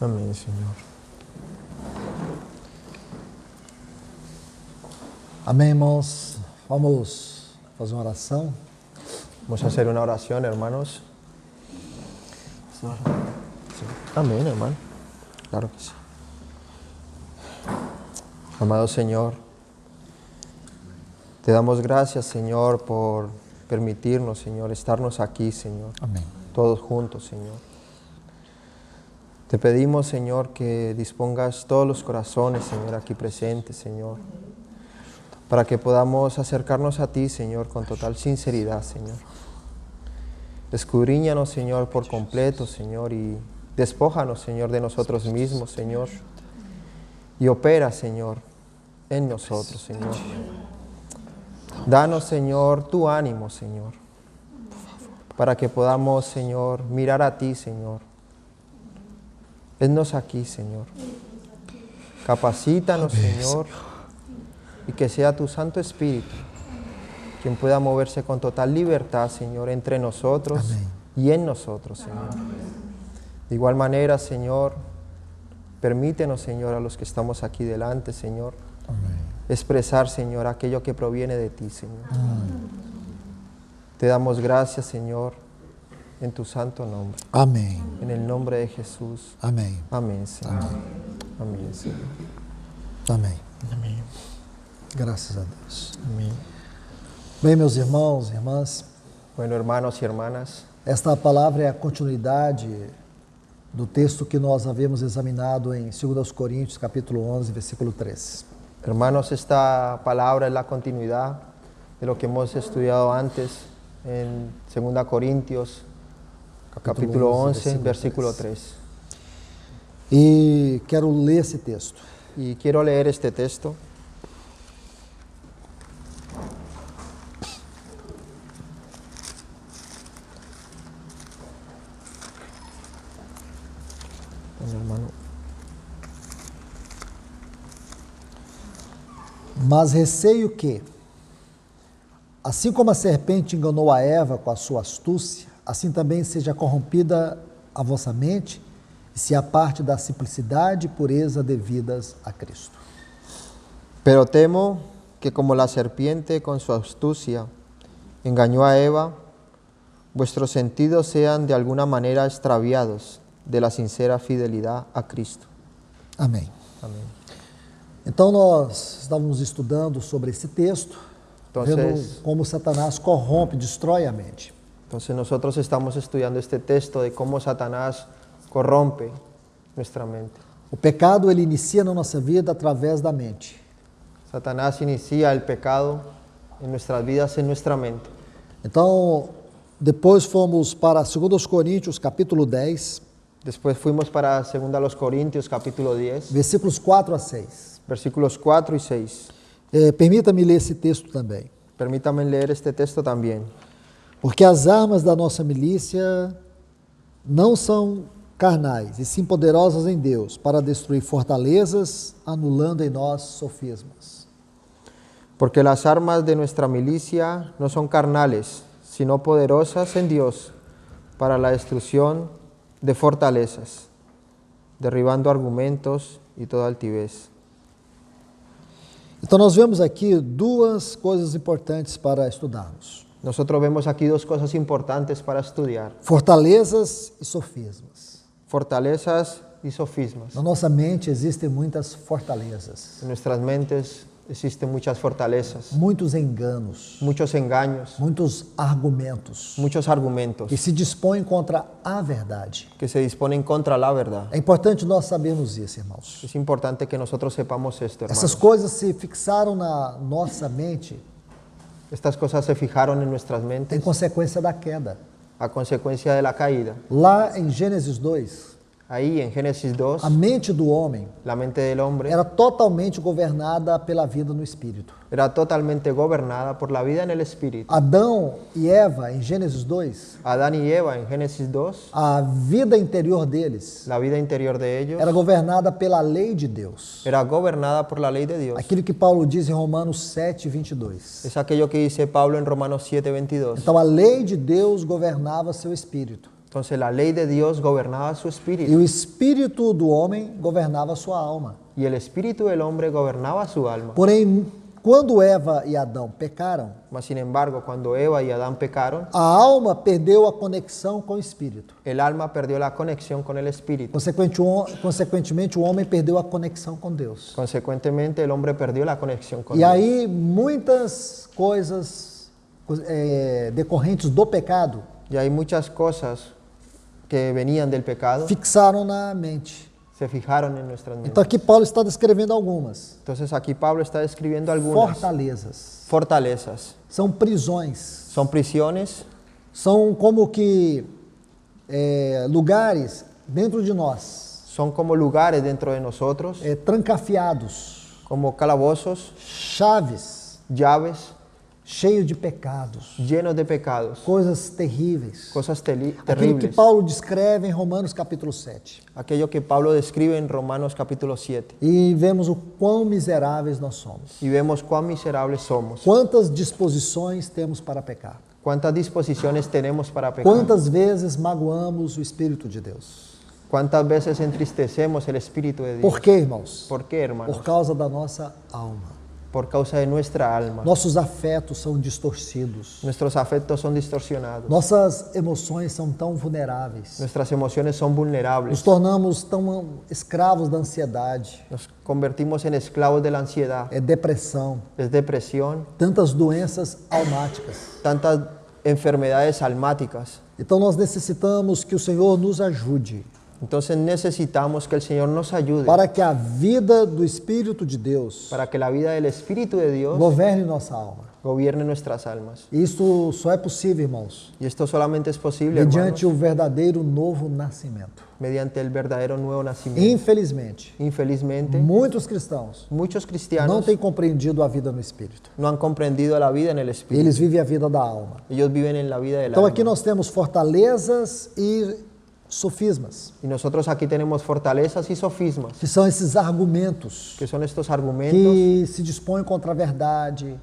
Amém, Senhor. Amém, irmãos? Vamos fazer uma oração. Vamos a hacer una oración, hermanos. Amén, hermano. Claro que sí. Amado Señor, te damos gracias, Señor, por permitirnos, Señor, estarnos aquí, Señor. Amém. Todos juntos, Señor. Te pedimos, Señor, que dispongas todos los corazones, Señor, aquí presentes, Señor, para que podamos acercarnos a ti, Señor, con total sinceridad, Señor. Escudriñanos, Señor, por completo, Señor, y despójanos, Señor, de nosotros mismos, Señor, y opera, Señor, en nosotros, Señor. Danos, Señor, tu ánimo, Señor, para que podamos, Señor, mirar a ti, Señor. Vennos aquí, Señor. Capacítanos, Señor, y que sea tu Santo Espíritu quien pueda moverse con total libertad, Señor, entre nosotros Amén. y en nosotros, Señor. De igual manera, Señor, permítenos, Señor, a los que estamos aquí delante, Señor, Amém. expresar, Señor, aquello que proviene de ti, Señor. Te damos gracias, Señor, en tu santo nombre. Amém. En el nombre de Jesús. Amém. Amén, Señor. Amén, Señor. Amém. Amén. Graças a Deus. Amén. Bem, meus irmãos e irmãs, Bueno, hermanos y hermanas, esta palavra é a continuidade do texto que nós havíamos examinado em 2 Coríntios, capítulo 11, versículo 3. hermanos, esta palabra es la continuidad de lo que hemos estudiado antes en 2 Corintios, capítulo 11, versículo 3. E quero ler esse texto. Y quiero leer este texto. Bueno, hermano. Mas receio que, assim como a serpente enganou a Eva com a sua astúcia, assim também seja corrompida a vossa mente e se aparte da simplicidade e pureza devidas a Cristo. Pero temo que como la serpiente con su astucia engañó a Eva, vuestros sentidos sean de alguna manera extraviados de la sincera fidelidad a Cristo. Amém. Amén. Então nós estávamos estudando sobre esse texto, Entonces, vendo como Satanás corrompe, destrói a mente. entonces nosotros estamos estudiando este texto de cómo Satanás corrompe nuestra mente. O pecado ele inicia na nossa vida através da mente. Satanás inicia el pecado en nuestras vidas, en nuestra mente. Então, depois fomos para 2 Coríntios, capítulo 10, Después fuimos para 2 Corintios capítulo 10, versículos 4 a 6. versículos 4 y 6. Permita-me ler esse texto também. Permítame leer este texto también. Porque as armas da nossa milícia não são carnais, e sim poderosas em Deus, para destruir fortalezas, anulando em nós sofismas. Porque las armas de nuestra milicia no son carnales, sino poderosas en Dios para la destrucción de fortalezas, derribando argumentos y toda altivez. Então nós vemos aqui duas coisas importantes para estudarmos: Nosotros vemos aquí dos cosas importantes para estudiar: fortalezas e sofismas. fortalezas y sofismas. Na nossa mente existem muitas fortalezas, En nuestras mentes existen muchas fortalezas, muitos enganos, muchos engaños, muitos argumentos muchos argumentos que se dispõem contra a verdade. que se disponen contra la verdad. É importante nós sabermos isso, irmãos. Es importante que nosotros sepamos esto, Essas hermanos. coisas se fixaram na nossa mente Estas cosas se fijaron en nuestras em mentes consequência da queda. a consecuencia de la caída. Lá em Gênesis 2, Ahí en Génesis 2, a mente do homem la mente del hombre era totalmente governada pela vida no Espírito. era totalmente gobernada por la vida en el Espíritu. Adão e Eva, em Gênesis 2, Adán y Eva en Génesis 2, a vida interior deles la vida interior de ellos era governada pela lei de Deus. era gobernada por la ley de Dios. Aquilo que Paulo diz em Romanos 7, 22. Es aquello que dice Pablo en Romanos 7:22. Então a lei de Deus governava seu espírito. Entonces la ley de Dios gobernaba su E espíritu o espírito do homem governava a sua alma. y el espíritu del hombre gobernaba su alma. Porém, quando Eva e Adão pecaram, Mas sin embargo, cuando Eva y Adán pecaron, a alma perdeu a conexão com o espírito. el alma perdió la conexión con el espíritu. Consequentemente, o homem perdeu a conexão com Deus. Consecuentemente, el hombre perdió la conexión con E Dios. aí, muitas coisas decorrentes do pecado Y hay muchas cosas que venían del pecado, fixaram na mente. se fijaron en nuestras mentes. Então, aqui Paulo está descrevendo algumas. Entonces aquí Pablo está describiendo algunas Fortalezas. fortalezas. São prisões. Son prisiones, São como que lugares dentro de nós, son como lugares dentro de nosotros, trancafiados, como calabozos, chaves, llaves, cheios de pecados, llenos de pecados, coisas terríveis. cosas Aquilo que terribles. Paulo descreve em Romanos capítulo 7. Aquello que Pablo describe en Romanos capítulo 7. E vemos o quão miseráveis nós somos. Y vemos cuán miserables somos. Quantas disposições temos para pecar. Cuántas disposiciones tenemos para pecar. Quantas vezes magoamos o Espírito de Deus. Cuántas veces entristecemos el Espíritu de Dios. Por quê, irmãos? ¿Por qué, hermanos? Por causa da nossa alma. Por causa de nuestra alma. Nossos afetos são distorcidos. Nuestros afectos son distorsionados. Nossas emoções são tão vulneráveis. Nuestras emociones son vulnerables. Nos tornamos tão escravos da ansiedade, Nos convertimos en esclavos de la ansiedad. depressão, Es depresión, tantas doenças almáticas. tantas enfermedades almáticas. Então nós necessitamos que o Senhor nos ajude Entonces necesitamos que el Señor nos ayude para que a vida do Espírito de Deus para que la vida del Espíritu de Dios governe nossa alma. gobierne nuestras almas. E isso só é possível, irmãos, Y esto solamente es posible, mediante hermanos, o verdadeiro novo nascimento. mediante el verdadero nuevo nacimiento. Infelizmente, Infelizmente, muitos cristãos muchos não cristianos têm compreendido a vida no Espírito. no han comprendido la vida en el Espíritu. Eles vivem a vida da alma. Ellos viven en la vida del Então alma. aqui nós temos fortalezas e sofismas, Y nosotros aquí tenemos fortalezas y sofismas, que são esses argumentos que son estos argumentos que se dispõem contra a verdade,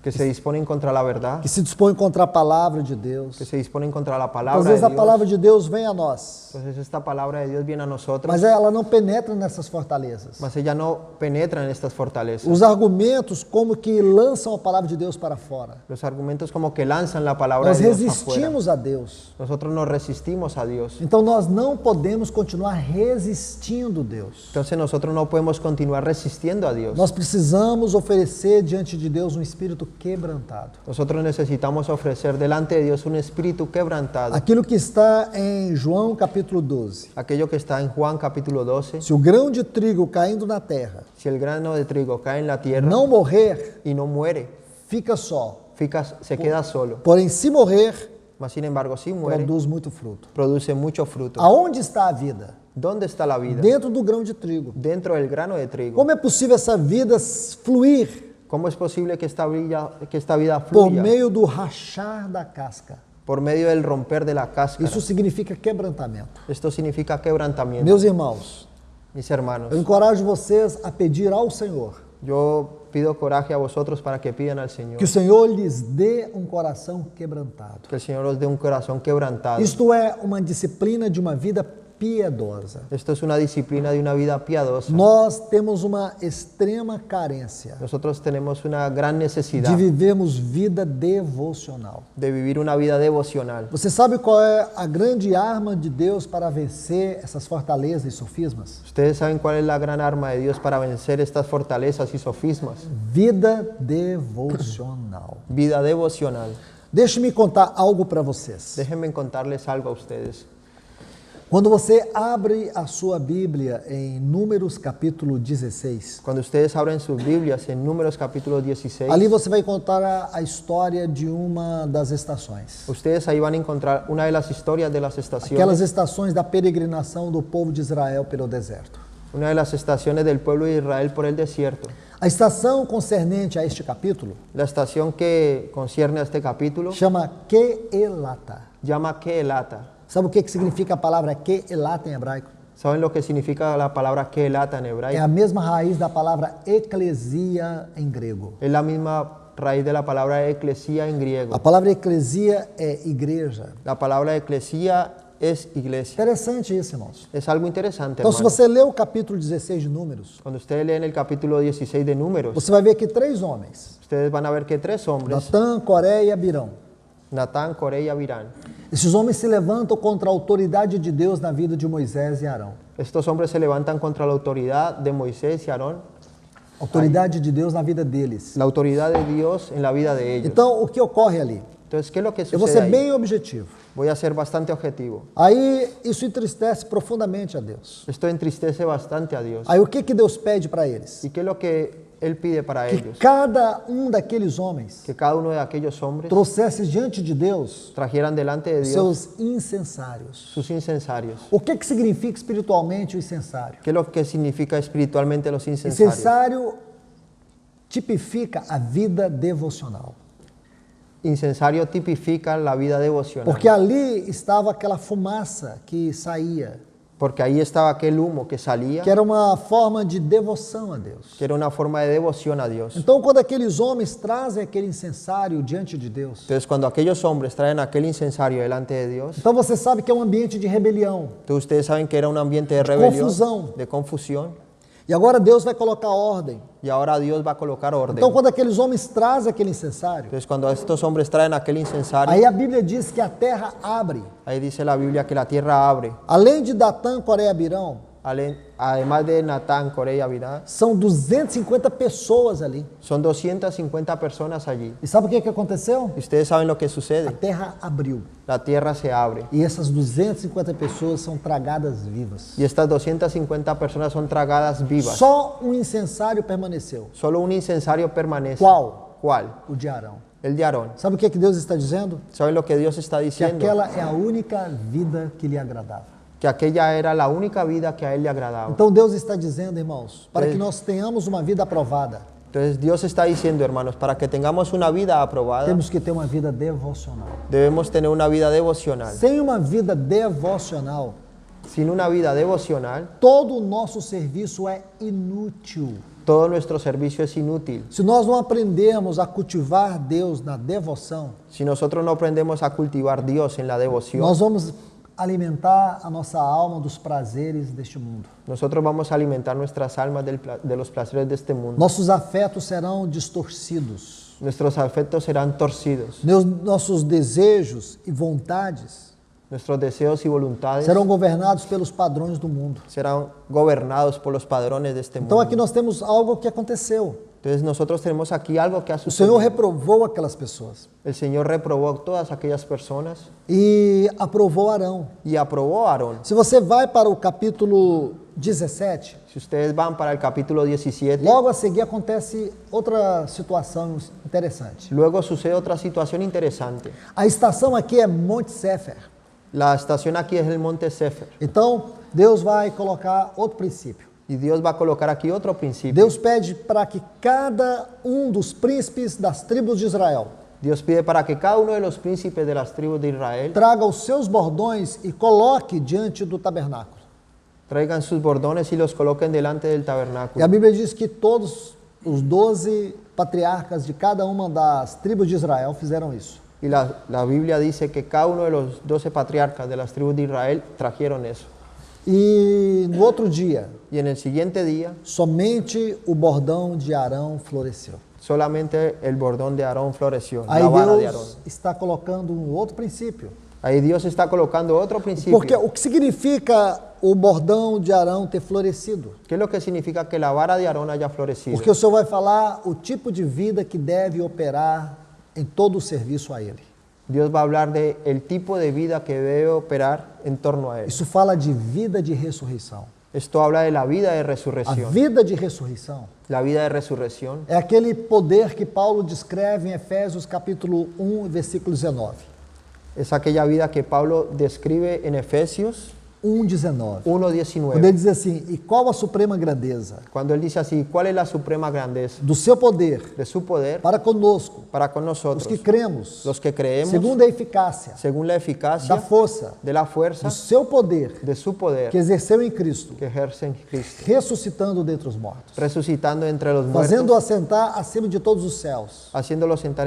que se disponen contra la verdad, que se dispõem contra a palavra de Deus. que se disponen contra la Às palabra vezes de a Dios. palavra de Deus vem a nós, Entonces esta palabra de Dios viene a nosotros, mas ela não penetra nessas fortalezas. mas ella no penetra en estas fortalezas. Os argumentos como que lançam a palavra de Deus para fora. Los argumentos como que lanzan la palabra Nós de Dios afuera. resistimos a Deus. Nosotros nos resistimos a Dios. Então nós não podemos continuar resistindo Deus. Entonces nosotros no podemos continuar resistiendo a Dios. Nós precisamos oferecer diante de Deus um espírito quebrantado. Nosotros necesitamos ofrecer delante de Dios un espíritu quebrantado. Aquilo que está em João capítulo 12. Aquello que está en Juan capítulo 12. Se o grão de trigo caindo na terra Si el grano de trigo cae en la tierra não morrer, y no muere, fica só. se queda solo. Porém, se morrer, Mas sin embargo, si muere, produz muito fruto. produce mucho fruto. Aonde está a vida? ¿Dónde está la vida? Dentro do grão de trigo. Dentro del grano de trigo. Como é possível essa vida fluir ¿Cómo es posible que esta vida por fluya meio do rachar da casca? por medio del romper de la cáscara? Isso significa quebrantamento. Esto significa quebrantamiento. Meus irmãos, Mis hermanos, eu encorajo vocês a pedir ao Senhor yo pido coraje a vosotros para que pidan al Señor, que o Senhor lhes dê um coração quebrantado. que el Señor os dé un corazón quebrantado. Isto é uma disciplina de uma vida piedosa. Esto es una disciplina de una vida piadosa. Nós temos uma extrema carência Nosotros tenemos una gran necesidad de vivermos vida devocional. de vivir una vida devocional. Você sabe qual é a grande arma de Deus para vencer essas fortalezas e sofismas? ¿Ustedes saben cuál es la gran arma de Dios para vencer estas fortalezas y sofismas? Vida devocional. Vida devocional. Deixe-me contar algo para vocês. Déjenme contarles algo a ustedes. Quando você abre a sua Bíblia em Números capítulo 16, Cuando ustedes abren sus Biblias en Números capítulo 16, ali você vai encontrar a história de uma das estações. ustedes ahí van a encontrar una de las historias de las estaciones, Aquelas estações da peregrinação do povo de Israel pelo deserto. una de las estaciones del pueblo de Israel por el desierto. A estação concernente a este capítulo La estación que concierne a este capítulo chama Keelata. llama Keelata. Sabe o que significa a palavra Keelata em hebraico? ¿Saben lo que significa la palabra Keelata en É hebraico? a mesma raiz da palavra eclesia em grego. Es la misma raíz de la palabra eclesia en griego. A palavra eclesia é igreja. La palabra eclesia es iglesia. Interessante isso, irmãos. Es algo interesante, Então, se hermano. você lê o capítulo 16 de Números, Cuando ustedes leen el capítulo 16 de Números, você vai ver que 3 homens, ustedes van a ver que 3 hombres, Datã, Coré e Abirão, Natán, Coré y Abirán, esses homens se levantam contra a autoridade de Deus na vida de Moisés e Arão. estos hombres se levantan contra la autoridad de Moisés y Aarón, Autoridade de Deus na vida deles. la autoridad de Dios en la vida de ellos. Então, o que ocorre ali? Entonces, ¿qué es lo que Eu vou sucede ser ahí? bem objetivo. Voy a ser bastante objetivo. Aí, isso entristece profundamente a Deus. Esto entristece bastante a Dios. Aí, o que Deus pede para eles? ¿Y qué es lo que Él pide para Que ellos? cada daqueles homens Que cada uno de aquellos hombres trouxesse diante de Deus trajeran delante de Dios seus incensários. sus incensarios. O que significa espiritualmente o incensário? ¿Qué es lo que significa espiritualmente los incensarios? Incensário tipifica a vida devocional. Incensario tipifica la vida devocional. Porque ali estava aquela fumaça que saía, Porque ahí estaba aquel humo que salía, que era uma forma de devoção a Deus. que era una forma de devoción a Dios. Então, quando aqueles homens trazem aquele incensário diante de Deus, Entonces, cuando aquellos hombres traen aquel incensario delante de Dios, então você sabe que é um ambiente de rebelião. entonces ustedes saben que era un ambiente de rebelión, confusão. de confusión, E agora Deus vai colocar ordem. y ahora Dios va a colocar orden. Então, quando aqueles homens trazem aquele incensário, Entonces, cuando estos hombres traen aquel incensario, aí a Bíblia diz que a terra abre. ahí dice la Biblia que la tierra abre. Além de Datã, Coré e Abirão, Además de Natán, Coré y Abirán, são 250 pessoas ali. son 250 personas allí. E sabe o que aconteceu? Y ustedes saben lo que A sucede. terra abriu. La tierra se abre. E essas 250 pessoas são tragadas vivas. Y estas 250 personas son tragadas vivas. Só um incensário permaneceu. Solo un incensario permanece. Qual? ¿Cuál? O de Arão. El de Aarón. Sabe o que Deus está dizendo? ¿Saben lo que Dios está Que diciendo? aquela é a única vida que lhe agradava. Que aquella era la única vida que a él le agradaba. Então Deus está dizendo, irmãos, para Sim. que nós tenhamos uma vida aprovada, Entonces Dios está diciendo, hermanos, para que tengamos una vida aprobada, temos que ter uma vida devocional. debemos tener una vida devocional. Sem uma vida devocional, Sin una vida devocional, todo o nosso serviço é inútil. todo nuestro servicio es inútil. Se nós não aprendermos a cultivar Deus na devoção, Si nosotros no aprendemos a cultivar Dios en la devoción, nós vamos alimentar a nossa alma dos prazeres deste mundo. nosotros vamos a alimentar nuestras almas de los placeres de este mundo. Nossos afetos serão distorcidos. Nuestros afectos serán torcidos. Nossos desejos e vontades Nuestros deseos y voluntades serão governados pelos padrões do mundo. serán gobernados por los padrones de este Então mundo. aqui nós temos algo que aconteceu. Entonces nosotros tenemos aquí algo que ha O Senhor sucedido. reprovou aquelas pessoas El Señor reprobó a todas aquellas personas e aprovou Arão. y aprobó a Aarón. Se você vai para o capítulo 17, Si ustedes van para el capítulo 17, logo a seguir acontece outra situação interessante. luego sucede otra situación interesante. A estação aqui é Monte Sefer. La estación aquí es el monte Sefer Então, Deus vai colocar outro princípio. y Dios va a colocar aquí otro principio. Deus pede para que cada dos príncipes das tribos de Israel Dios pide para que cada uno de los príncipes de las tribus de Israel traga os seus bordões e coloque diante do tabernáculo. traigan sus bordones y los coloquen delante del E a tabernáculo. Bíblia diz que todos os 12 patriarcas de cada uma das tribos de Israel fizeram isso. Y la Biblia dice que cada uno de los 12 patriarcas de las tribus de Israel trajeron eso. E no outro dia, Y en el siguiente día, somente o bordão de Arão floresceu. solamente el bordón de Aarón floreció, Aí la vara de Aarón. Deus está colocando outro princípio. Ahí Dios está colocando otro principio. Porque o que significa o bordão de Arão ter florescido? ¿Qué es lo que significa que la vara de Aarón haya florecido? Porque o Senhor vai falar o tipo de vida que deve operar em todo o serviço a Ele. Dios va a hablar de el tipo de vida que debe operar en torno a él. Isso fala de vida de ressurreição. Esto habla de la vida de A resurrección. vida de ressurreição La vida de resurrección é aquele poder que Paulo descreve em Efésios capítulo 1, versículo 19. es aquella vida que Pablo describe en Efesios 1:19. 1:19. Quando ele diz assim, e qual a suprema grandeza Cuando él dice así, ¿cuál es la suprema grandeza do seu poder de su poder para conosco, para con os nosotros? que cremos, Los que creemos, segundo a eficácia según la da eficacia força de la fuerza do seu poder de su poder que exerceu em Cristo, que ejerce en Cristo, ressuscitando dentre os mortos, resucitando entre los fazendo-o muertos, assentar acima de todos os céus, haciéndolo sentar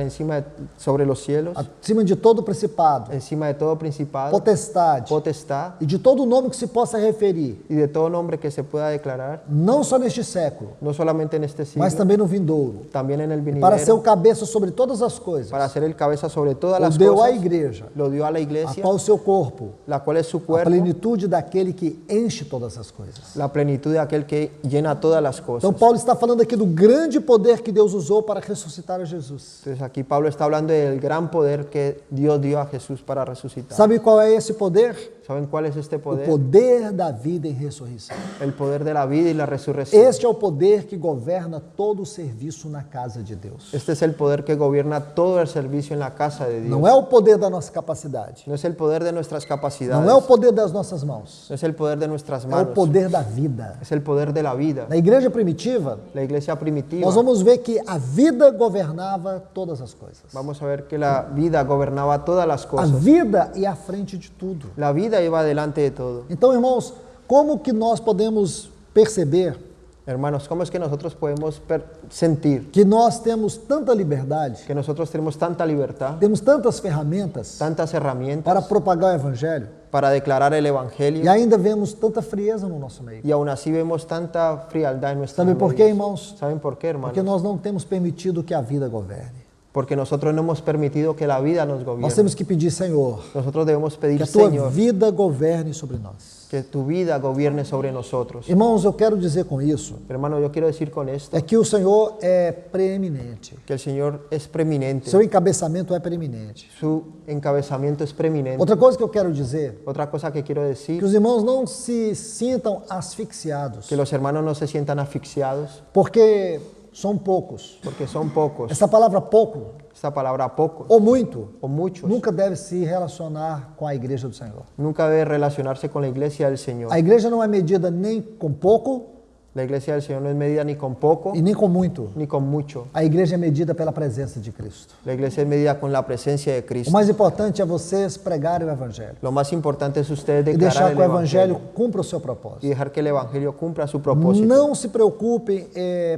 sobre los cielos, acima de todo principado, encima de todo principado, potestade potestad e de todo nome que se possa referir, y de todo nombre que se pueda declarar, não só neste século, no solamente en este siglo, mas também no vindouro, también en el para ser o venidero, cabeça sobre todas as coisas. para ser el cabeza sobre todas O las deu à cosas, igreja, lo dio a la a iglesia, qual o seu corpo, la cual es su a cuerpo, plenitude daquele que enche todas as coisas. la plenitud de aquel que llena todas las cosas. Então Paulo está falando aqui do grande poder que Deus usou para ressuscitar a Jesus. Entonces aquí Pablo está hablando del gran poder que Dios dio a Jesús para resucitar. Sabe qual é esse poder? ¿Saben cuál es este O poder? poder da vida em ressurreição. El poder de la vida y la resurrección. Este é o poder que governa todo o serviço na casa de Deus. Este es el poder que gobierna todo el servicio en la casa de Dios. Não é o poder da nossa capacidade. No es el poder de nuestras capacidades. Não é o poder das nossas mãos. No es el poder de nuestras É o manos. poder da vida. Es el poder de la vida. Na igreja primitiva, La iglesia primitiva. nós vamos ver que a vida governava todas as coisas. Vamos a ver que la vida gobernaba todas las A cosas. vida ia à frente de tudo. La vida iba delante de todo. Então, irmãos, como que nós podemos perceber Hermanos, ¿cómo es que nosotros podemos sentir que nós temos tanta liberdade, que nosotros tenemos tanta libertad, temos tantas ferramentas tantas herramientas para propagar o evangelho para declarar el e evangelio ainda vemos tanta frieza no nosso meio? y aún así vemos tanta frialdad en nuestros Sabe por quê, medios? irmãos? ¿Saben por qué, hermanos? Porque nós não temos permitido que a vida governe. Porque nosotros no hemos permitido que la vida nos Nós gobierne. temos que pedir, Senhor, Nosotros debemos que pedir, a tua Señor, vida governe sobre nós. que tu vida gobierne sobre nosotros. Irmãos, eu quero dizer com isso Hermano, yo quiero decir con esto é que o Senhor é preeminente. que el Señor es preeminente. Seu encabeçamento é preeminente. Su encabezamiento es preeminente. Outra coisa que eu quero dizer Otra cosa que quiero que decir, os irmãos não se sintam asfixiados, que los hermanos no se sientan asfixiados porque são poucos. porque son pocos. Essa palavra pouco Esta palabra poco ou muito o muchos nunca deve se relacionar com a igreja do Senhor. nunca debe relacionarse con la iglesia del Señor. A igreja não é medida nem com pouco La iglesia del Señor no es medida ni con poco e nem com muito. ni con mucho. A igreja é medida pela presença de Cristo. La iglesia es medida con la presencia de O Cristo. mais importante é vocês pregarem o evangelho Lo más importante es ustedes e declarar deixar el que o evangelho evangelio cumpra o seu y propósito. dejar que el evangelio cumpla su propósito. Não se preocupem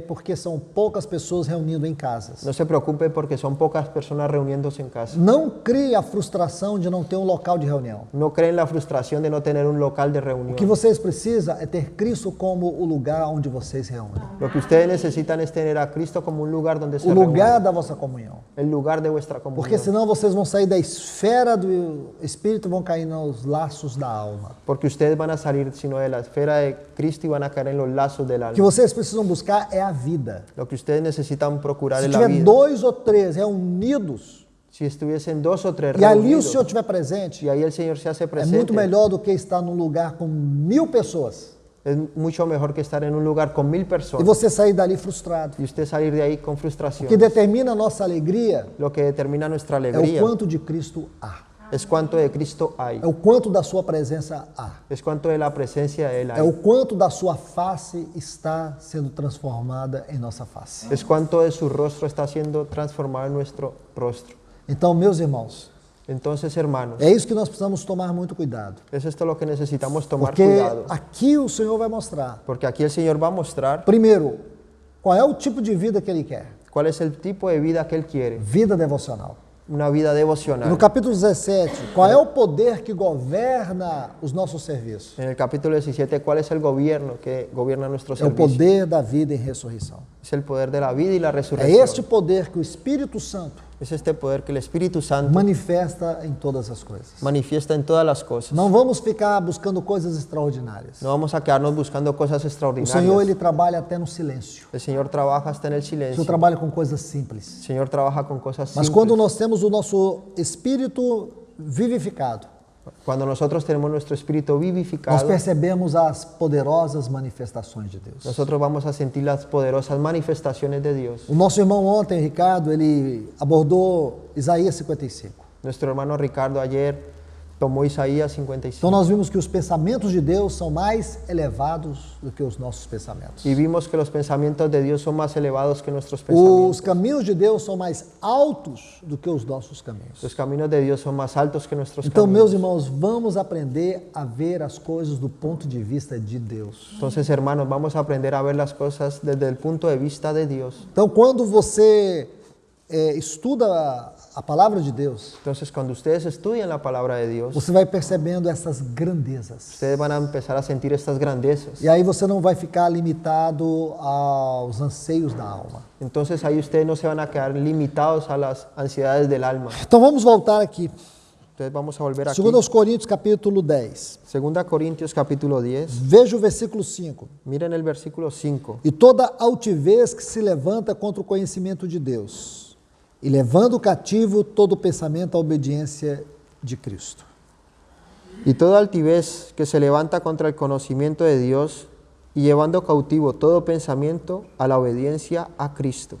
porque são poucas pessoas reunindo em casas. No se preocupe porque son pocas personas reuniéndose en casa. Não crie a frustração de não ter um local de reunião. No creen la frustración de no tener un local de reunión. O que vocês precisam é ter Cristo como o lugar onde vocês se reúnem. Lo que ustedes necesitan es tener a Cristo como un lugar donde se O lugar reúnen. da vossa comunhão. El lugar de vuestra comunión. Porque senão vocês vão sair da esfera do Espírito e vão cair nos laços da alma. Porque ustedes van a salir sino de la esfera de Cristo y van a caer en los lazos del O que alma. vocês precisam buscar é a vida. Lo que ustedes necesitan procurar Se es la tiver vida. 2 ou 3 reunidos Si estuviesen 2 o 3 e ali o reunidos Senhor estiver presente, y ahí el Señor se hace é presente, muito melhor do que estar num lugar com 1000 pessoas es mucho mejor que estar en un lugar con 1000 e personas você sair dali frustrado. y usted salir de ahí con O frustración. que determina a nossa alegria Lo que determina nuestra é o alegría quanto de Cristo há. es cuánto de Cristo hay, É o quanto da sua presença há. es cuánto de la presencia de Él É o hay, quanto da sua face está sendo transformada em nossa face. es cuánto de su rostro está siendo transformado en nuestro rostro. Então, meus irmãos, Entonces, hermanos, é isso que nós precisamos tomar muito cuidado. es esto lo que necesitamos tomar Porque cuidado, aqui o Senhor vai mostrar, porque aquí el Señor va a mostrar primeiro, qual é o tipo de vida que Ele quer. cuál es el tipo de vida que Él quiere, Vida devocional. una vida E no devocional. capítulo 17, qual é o poder que governa os nossos serviços? En el capítulo 17, ¿cuál es el gobierno que gobierna nuestro É o servicio? poder da vida em ressurreição. Es el poder de la vida y la É resurrección. este poder que o Espírito Santo Es este poder que el Espíritu Santo manifesta em todas as coisas. manifiesta en todas las cosas. Não vamos ficar buscando coisas extraordinárias. No vamos a quedarnos buscando cosas O extraordinarias. Senhor, Ele trabalha até no silêncio. El Señor trabaja hasta en el O Senhor silencio. trabalha com coisas simples. El Señor trabaja con cosas Mas simples. quando nós temos o nosso espírito vivificado, Cuando nosotros tenemos nuestro espíritu nós vivificado, percebemos as poderosas manifestações de Deus. nosotros vamos a sentir las poderosas manifestaciones de Dios. O nosso irmão ontem, Ricardo, ele abordou Isaías 55. Nuestro hermano Ricardo ayer tomó Isaías Então 55. nós vimos que os pensamentos de Deus são mais elevados do que os nossos pensamentos. Y vimos que los pensamientos de Dios son más elevados que nuestros Os pensamientos. caminhos de Deus são mais altos do que os nossos caminhos. Los caminos de Dios son más altos que nuestros Então, caminos. meus irmãos, vamos aprender a ver as coisas do ponto de vista de Deus. Entonces, hermanos, vamos a aprender a ver las cosas desde el punto de vista de Dios. Então, quando você estuda a palavra de Deus, Entonces, cuando ustedes estudian la palabra de Dios, você vai percebendo essas grandezas. ustedes van a empezar a sentir estas grandezas. E aí você não vai ficar limitado aos anseios da alma. Entonces, ahí ustedes no se van a quedar limitados a las ansiedades del alma. Então vamos voltar aqui. Entonces, vamos a volver aquí. 2 Coríntios capítulo 10. 2 Corintios capítulo 10. Veja o versículo 5. Miren el versículo 5. E toda altivez que se levanta contra o conhecimento de Deus, e levando cativo todo pensamento à obediência de Cristo. Y toda altivez que se levanta contra el conocimiento de Dios y llevando cautivo todo pensamiento a la obediencia a Cristo.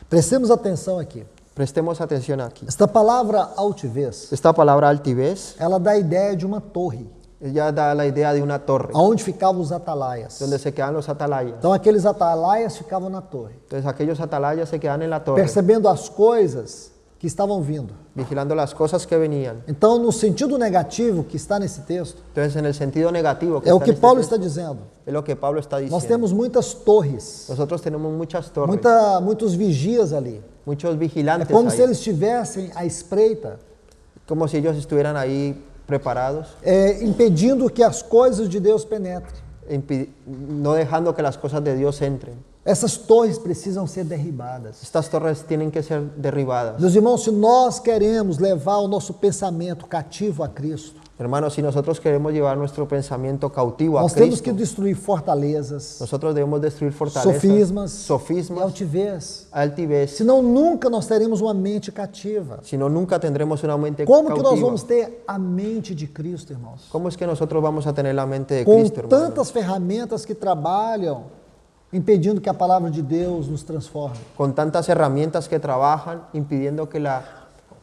Prestemos atenção aqui. Prestemos atención aquí. Esta palavra altivez, Esta palabra altivez ela dá a ideia de uma torre, ya da la idea de una torre, onde ficavam os atalaias. donde se quedan los atalayas. Então aqueles atalaias ficavam na torre, Entonces aquellos atalayas se quedan en la torre, percebendo as coisas que estavam vindo. vigilando las cosas que venían. Então, no sentido negativo que está nesse texto, Entonces en el sentido negativo que é o está que en este Paulo texto, está dizendo. es lo que Pablo está Nós diciendo. temos muitas torres, Nosotros tenemos muchas torres, muitos vigias ali. muchos É vigilantes como se ahí, eles estivessem à espreita, como si ellos estuvieran ahí preparados, impedindo que as coisas de Deus penetrem. no dejando que las cosas de Dios entren. Essas torres precisam ser derribadas. Estas torres tienen que ser derribadas. Meus irmãos, se nós queremos levar o nosso pensamento cativo a Cristo, Hermanos, si nosotros queremos llevar nuestro pensamiento cautivo a nós temos que Cristo, destruir fortalezas, nosotros debemos destruir fortalezas, sofismas e sofismas, altivez. altivez. Senão nunca nós teremos uma mente cativa. Si no, nunca tendremos una mente Como que nós cautiva. vamos ter a mente de Cristo, irmãos? ¿Cómo es que nosotros vamos a tener la mente de Com Cristo, hermanos? tantas ferramentas que trabalham, impedindo que a palavra de Deus nos transforme. Con tantas herramientas que trabajan, impidiendo que la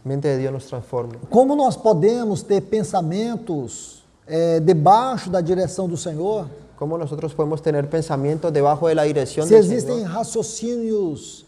mente de Dios nos transforme. Como nós podemos ter pensamentos debaixo da direção do Senhor, ¿Cómo nosotros podemos tener pensamientos debajo de la dirección se del existem Señor? raciocínios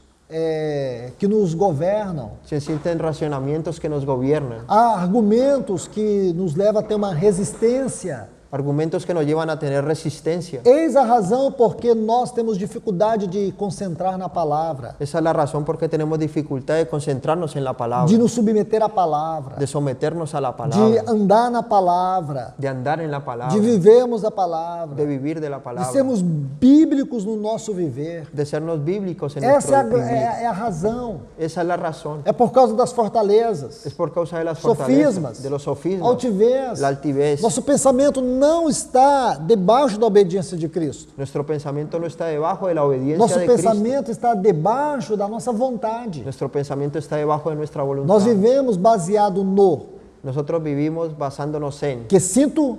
que nos governam, Si existen racionamientos que nos gobiernan, há argumentos que nos levam a ter uma resistência. argumentos que nos llevan a tener resistencia. Eis a razão porque nós temos dificuldade de concentrar na palavra, Esa es la razón por qué tenemos dificultad de concentrarnos en la palabra, de nos submeter à palavra, de someternos a la de palabra, andar na palavra, de andar en la palabra, de vivermos a palavra, de vivir de la de palabra, sermos bíblicos no nosso viver. de sernos bíblicos en Essa nuestro vivir. é a razão. Esa es la razón. É por causa das fortalezas, Es por causa de las sofismas, fortalezas, de los sofismas, altivez. la altivez. Nosso pensamento não está debaixo da obediência de Cristo. Nuestro pensamiento no está debajo de la obediencia Nosso de Cristo. pensamento está debaixo da nossa vontade. Nuestro pensamiento está debajo de nuestra voluntad. Nós vivemos baseado no Nosotros vivimos basándonos en que sinto,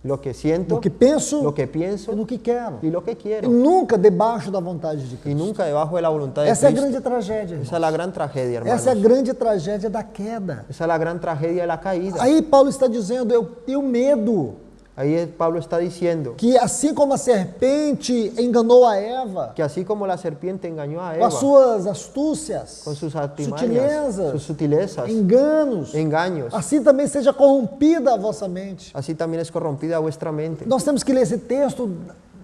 lo que siento, no que penso lo que e pienso no que quero. y lo que E quiero. nunca debaixo da vontade de Y Cristo. nunca debajo de la voluntad de Essa é a Cristo. grande tragédia, irmão. Esa es la gran tragedia, hermanos. Essa é a grande tragédia da queda. Esa es la gran tragedia de la caída. Aí Paulo está dizendo, eu tenho medo Ahí Pablo está diciendo que assim como a serpente enganou a Eva que así como la serpiente engañó a com Eva as suas astúcias, con sus artimañas, sutilezas, sus sutilezas, enganos, engaños, assim também seja corrompida a vossa mente. así también es corrompida vuestra mente. Nós temos que ler esse texto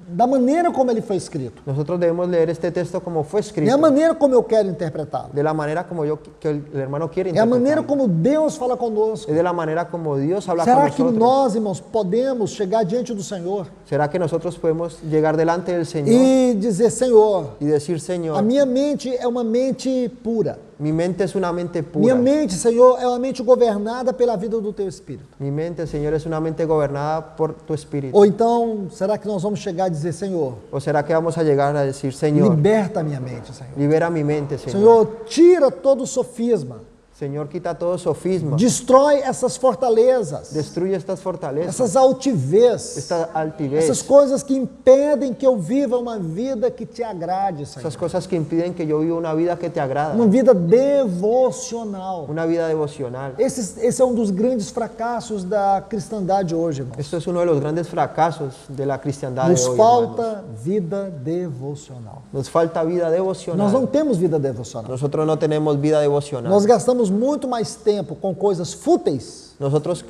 da maneira como ele foi escrito, Nosotros debemos leer este texto como fue não é a escrito, maneira como eu quero interpretá-lo, de la manera como que el hermano quiere é a maneira interpretarlo. como Deus fala conosco. Es de la manera como Dios habla Será con que nosotros. nós, irmãos, podemos chegar diante do Senhor ¿Será que nosotros podemos llegar delante del Señor e dizer, Senhor, y decir, a Señor, minha mente é uma mente pura. mi mente es una mente Minha pura? mente, Senhor, é uma mente governada pela vida do Teu Espírito. Mi mente, Señor, es una mente gobernada por tu Espíritu. Ou então, será que nós vamos chegar a dizer, Senhor, ¿O será que vamos a llegar a decir, Señor, liberta a minha mente, Senhor. libera mi mente, Señor? Senhor, tira todo o sofisma, Señor, quita todo sofisma. Destrói essas fortalezas, Destruye estas fortalezas, essas altivez, esta altivez, essas coisas que impedem que eu viva uma vida que te agrade, Senhor. esas cosas que impiden que yo viva una vida que te agrada, Uma vida devocional. una vida devocional. Esse é um dos grandes fracassos da cristandade hoje, irmãos. Esto es uno de los grandes fracasos de la cristiandad de Nos hoy, falta hermanos. vida devocional. Nos falta vida Nós não devocional. temos vida devocional. Nosotros no tenemos vida devocional. Nós gastamos muito mais tempo com coisas fúteis Nosotros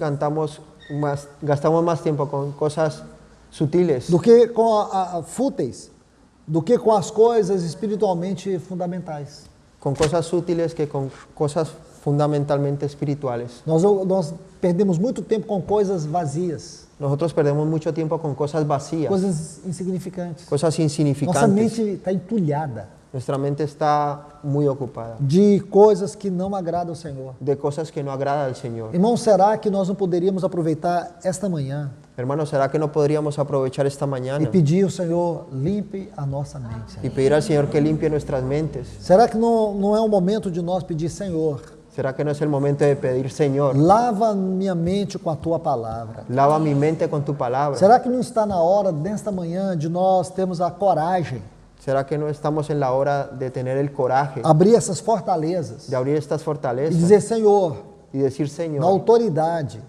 gastamos más tiempo con cosas sutiles do que com fúteis, do que com as coisas espiritualmente fundamentais. con cosas útiles que con cosas fundamentalmente espirituales. Nós perdemos muito tempo com coisas vazias, Nosotros perdemos mucho tiempo con cosas vacías, coisas insignificantes. cosas Nossa insignificantes. mente está entulhada Nuestra mente está muy ocupada de coisas que não agradam ao Senhor. de cosas que no agrada al Señor. Irmão, será que nós não poderíamos aproveitar esta manhã Hermanos, ¿será que no podríamos aprovechar esta e mañana pedir ao Senhor, limpe a nossa mente? y pedir al Señor que limpie nuestras mentes? Será que não é o momento de nós pedir, Senhor, ¿Será que no es el momento de pedir, Señor, lava minha mente com a Tua palavra? lava mi mente con tu palabra? Será que não está na hora, nesta manhã, de nós termos a coragem, ¿Será que no estamos en la hora de tener el coraje abrir essas fortalezas de abrir estas e fortalezas dizer, Senhor, y decir, na Señor, autoridade,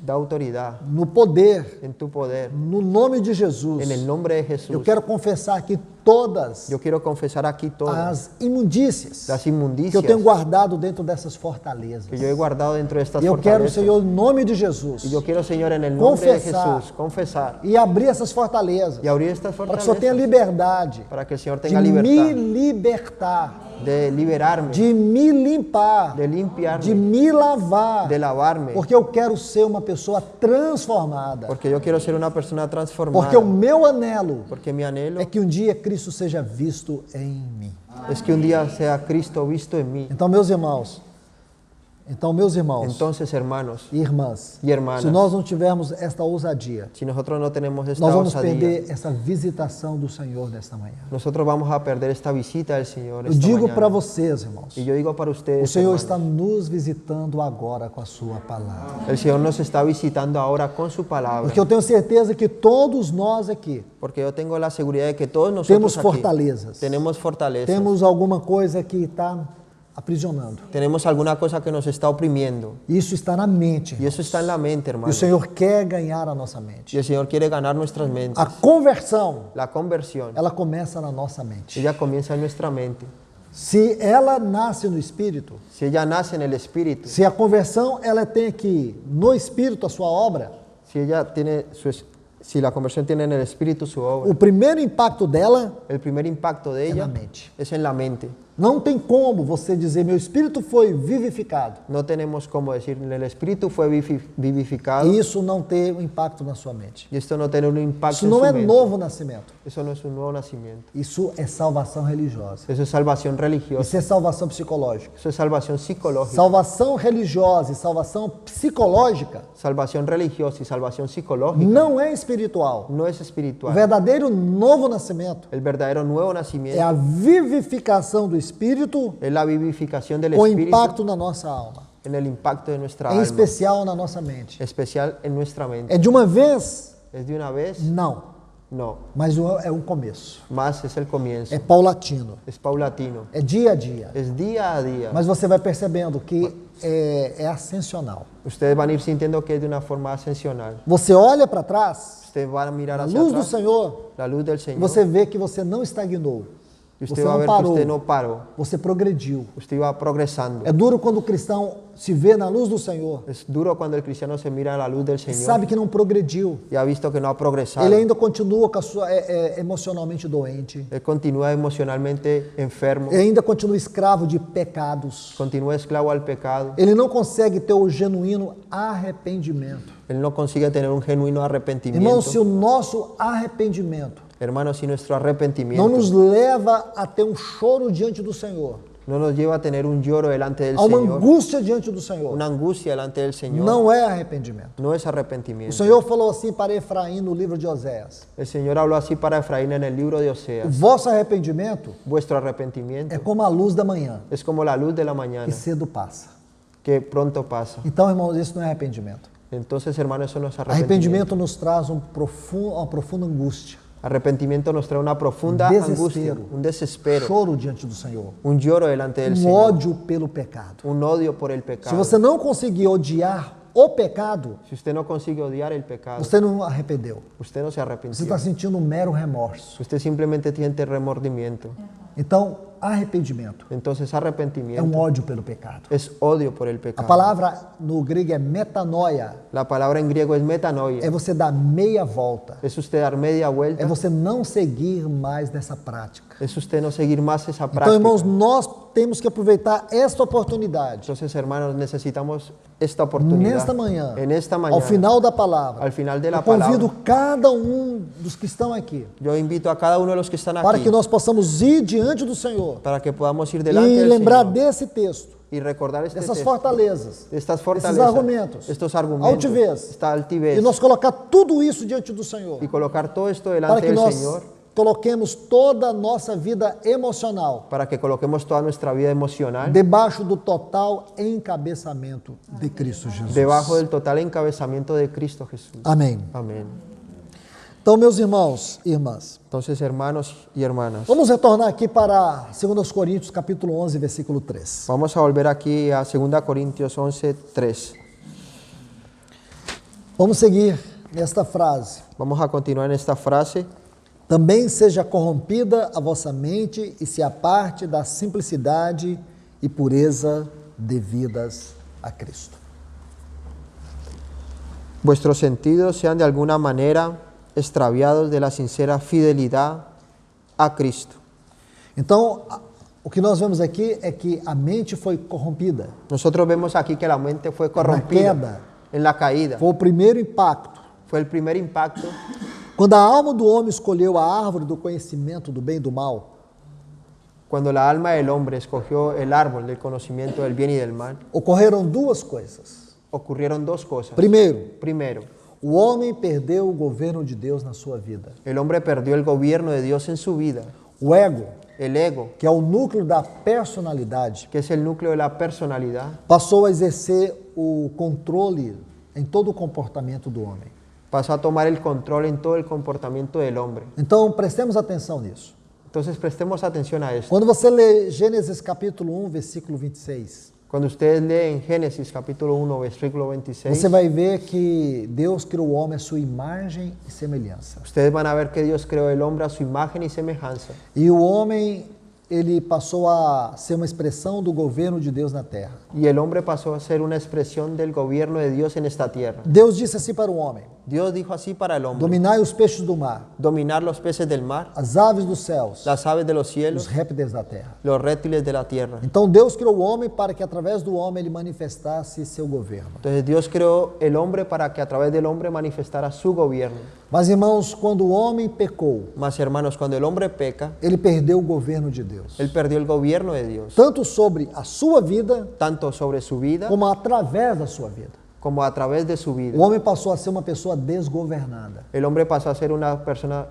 da autoridad no poder, en tu poder, no nome de Jesus, en el nombre de Jesús? eu quero confessar aqui todas Yo quiero confesar aquí todas as imundícias las que eu inmundicias tenho guardado dentro dessas fortalezas. que yo he guardado dentro de estas E eu quero, fortalezas. Senhor, em nome de Jesus, Y yo quiero, Señor, en el nombre de confesar Jesús, confesar e abrir essas fortalezas, y abrir estas para que o Senhor tenha fortalezas liberdade para que el Señor de tenga me libertad libertar, de liberarme, de me limpar, de de limpiarme, me lavar, de lavarme, porque eu quero ser uma pessoa transformada, porque yo quiero ser una persona transformada, porque o meu anelo porque mi anhelo é que um dia Cristo seja visto em mim. es que un día sea Cristo visto en mí. Então, meus irmãos, Entonces, hermanos e irmãs, y hermanas, se nós não tivermos esta ousadia, si nosotros no tenemos esta nós vamos osadía, perder essa visitação do Senhor nesta manhã. nosotros vamos a perder esta visita del Señor Eu esta digo mañana. para vocês, irmãos, Y yo digo para o ustedes, Senhor hermanos, está nos visitando agora com a sua palavra. el Señor nos está visitando ahora con su palabra, Porque eu tenho certeza que todos nós aqui porque yo tengo la seguridad de que todos nosotros temos aquí fortalezas, tenemos fortalezas, temos alguma coisa que está aprisionando. tenemos alguna cosa que nos está oprimiendo, Isso está na mente, y eso está en la mente, e o hermano. Senhor quer ganhar a nossa Y mente. el Señor quiere ganar nuestras mentes. A conversão, La conversión, ela começa na nossa mente. ella comienza en nuestra mente. Se ela nasce no Espírito, Si ella nace en el Espíritu, se a conversão ela tem aqui no Espírito a sua obra, si la conversión tiene en el Espíritu su obra, o primeiro impacto dela el primer impacto de é na ella mente. es en la mente. Não tem como você dizer, meu espírito foi vivificado, No tenemos como decir, el Espíritu fue vivificado e isso não ter um impacto na sua mente. y esto no tiene un impacto Isso en não su é mente. novo nascimento, Eso no es un nuevo nacimiento. isso é salvação religiosa. Eso es salvación religiosa. Isso é salvação psicológica. Eso es salvación psicológica. Salvação religiosa e salvação psicológica Salvación religiosa y salvación psicológica não é espiritual. no es O espiritual. verdadeiro novo nascimento El verdadero nuevo é nacimiento a vivificação do espírito es la vivificación del com Espíritu impacto na nossa alma, en el impacto de nuestra em alma, especial na nossa mente. especial en nuestra mente. É de uma vez? ¿Es de una vez? Não, No, mas é um começo. más es el comienzo. É paulatino, Es paulatino. é dia a dia. Es día a día. Mas você vai percebendo que é ascensional. Ustedes van a ir sintiendo que es de una forma ascensional. Você olha para trás, Ustedes van a mirar a hacia luz do atrás, Senhor, la luz del e Señor, você vê que você não estagnou. y Você usted va a não ver que parou. usted no paró. Você progrediu. Usted va progresando. É duro quando o cristão se vê na luz do Senhor Es duro cuando el cristiano se mira a la luz del e Señor sabe que não progrediu. y ha visto que no ha progresado. Ele ainda continua com a sua, emocionalmente doente. Él continúa emocionalmente enfermo, Ele ainda continua escravo de pecados. continúa esclavo al pecado. Ele não consegue ter o genuíno arrependimento. Él no consigue tener un genuino arrepentimiento. Irmão, se o nosso arrependimento Hermano, si nuestro não arrepentimiento nos leva a ter um choro diante do Senhor, no nos lleva a tener un lloro delante del a uma Señor, angústia diante do Senhor, una angustia delante del Señor, não é arrependimento. no es O arrepentimiento. Senhor falou assim para Efraim no livro de Oséias: El Señor habló así para Efraín en el libro de o Oseas. vosso arrependimento Vuestro é arrepentimiento como a luz da manhã, es como la luz de la que mañana, cedo passa. que pronto pasa. Então, irmãos, isso não é arrependimento. Entonces, hermanos, eso no es arrepentimiento. Arrependimento nos traz uma profunda angústia, Arrepentimiento nos trae una profunda angustia, un desespero, choro diante do Senhor, un lloro delante del Señor, ódio pelo pecado. un odio por el Se pecado. você não conseguir odiar o pecado, Si usted no consigue odiar el pecado, você não arrependeu. usted no se Você arrepintió. está sentindo um mero remorso. Usted simplemente siente remordimiento. Então, arrependimento Entonces, é arrepentimiento ódio pelo pecado. es odio por el A pecado. palavra no grego é metanoia, La palabra en griego es metanoia. é você dar meia volta, Es usted dar media vuelta. é você não seguir mais nessa prática. Es usted no seguir más esa Então, práctica. irmãos, nós temos que aproveitar esta oportunidade. Entonces, hermanos, necesitamos esta oportunidad. Nesta manhã, En esta mañana, ao final da palavra, al final de la eu convido palabra, cada dos que estão aqui yo invito a cada uno de los que están para aquí que nós possamos ir diante do Senhor para que podamos ir delante e del lembrar Señor desse texto, y recordar este dessas texto, fortalezas, de estas desses fortalezas, argumentos, estos argumentos, altivez, esta altivez, e nós colocar tudo isso diante do Senhor, y colocar todo esto para delante que del nós Señor, coloquemos toda a nossa vida emocional para que coloquemos toda nuestra vida emocional debaixo do total encabeçamento de Cristo Jesus. debajo del total encabezamiento de Cristo Jesús. Amém. Amén. Então, meus irmãos e irmãs, Entonces, hermanos y hermanas, vamos retornar aqui para 2 Coríntios, capítulo 11, versículo 3. vamos a volver aquí a 2 Corintios 11, 3. Vamos seguir nesta frase. Vamos a continuar en esta frase. Também seja corrompida a vossa mente e se aparte da simplicidade e pureza devidas a Cristo. Vuestros sentidos sean de alguna manera extraviados de la sincera fidelidad a Cristo. Então, o que nós vemos aqui é que a mente foi corrompida. Nosotros vemos aquí que la mente fue corrompida queda. en la caída. Foi o primeiro impacto. Fue el primer impacto Quando a alma do homem escolheu a árvore do conhecimento do bem e do mal, cuando la alma del hombre escogió el árbol del conocimiento del bien y del mal. ocorreram duas coisas. Ocurrieron dos cosas. Primeiro, Primero, o homem perdeu o governo de Deus na sua vida. el hombre perdió el gobierno de Dios en su vida. O ego, El ego, que é o núcleo da personalidade, que es el núcleo de la personalidad, passou a exercer o controle em todo o comportamento do homem. pasó a tomar el control en todo el comportamiento del hombre. Então, prestemos atenção nisso. Entonces prestemos atención a esto. Quando você lê Gênesis capítulo 1, versículo 26, Cuando ustedes leen Génesis capítulo 1, versículo 26, você vai ver que Deus criou o homem à sua imagem e semelhança. ustedes van a ver que Dios creó el hombre a su imagen y semejanza. E o homem, ele passou a ser uma expressão do governo de Deus na terra. Y el hombre pasó a ser una expresión del gobierno de Dios en esta tierra. Deus disse assim para o homem: Dios dijo así para el hombre: dominai os peixes do mar, dominar los peces del mar, as aves dos céus, las aves de los os cielos, répteis da terra. los reptiles de la tierra. Então Deus criou o homem para que através do homem ele manifestasse seu governo. Entonces Dios creó el hombre para que a través del hombre manifestara su gobierno. Mas irmãos, quando o homem pecou, Mas hermanos, cuando el hombre peca, ele perdeu o governo de Deus, él perdió el gobierno de Dios, tanto sobre a sua vida tanto sobre su vida como através da sua vida. como a través de su O vida. homem passou a ser uma pessoa desgovernada. El hombre pasó a ser una persona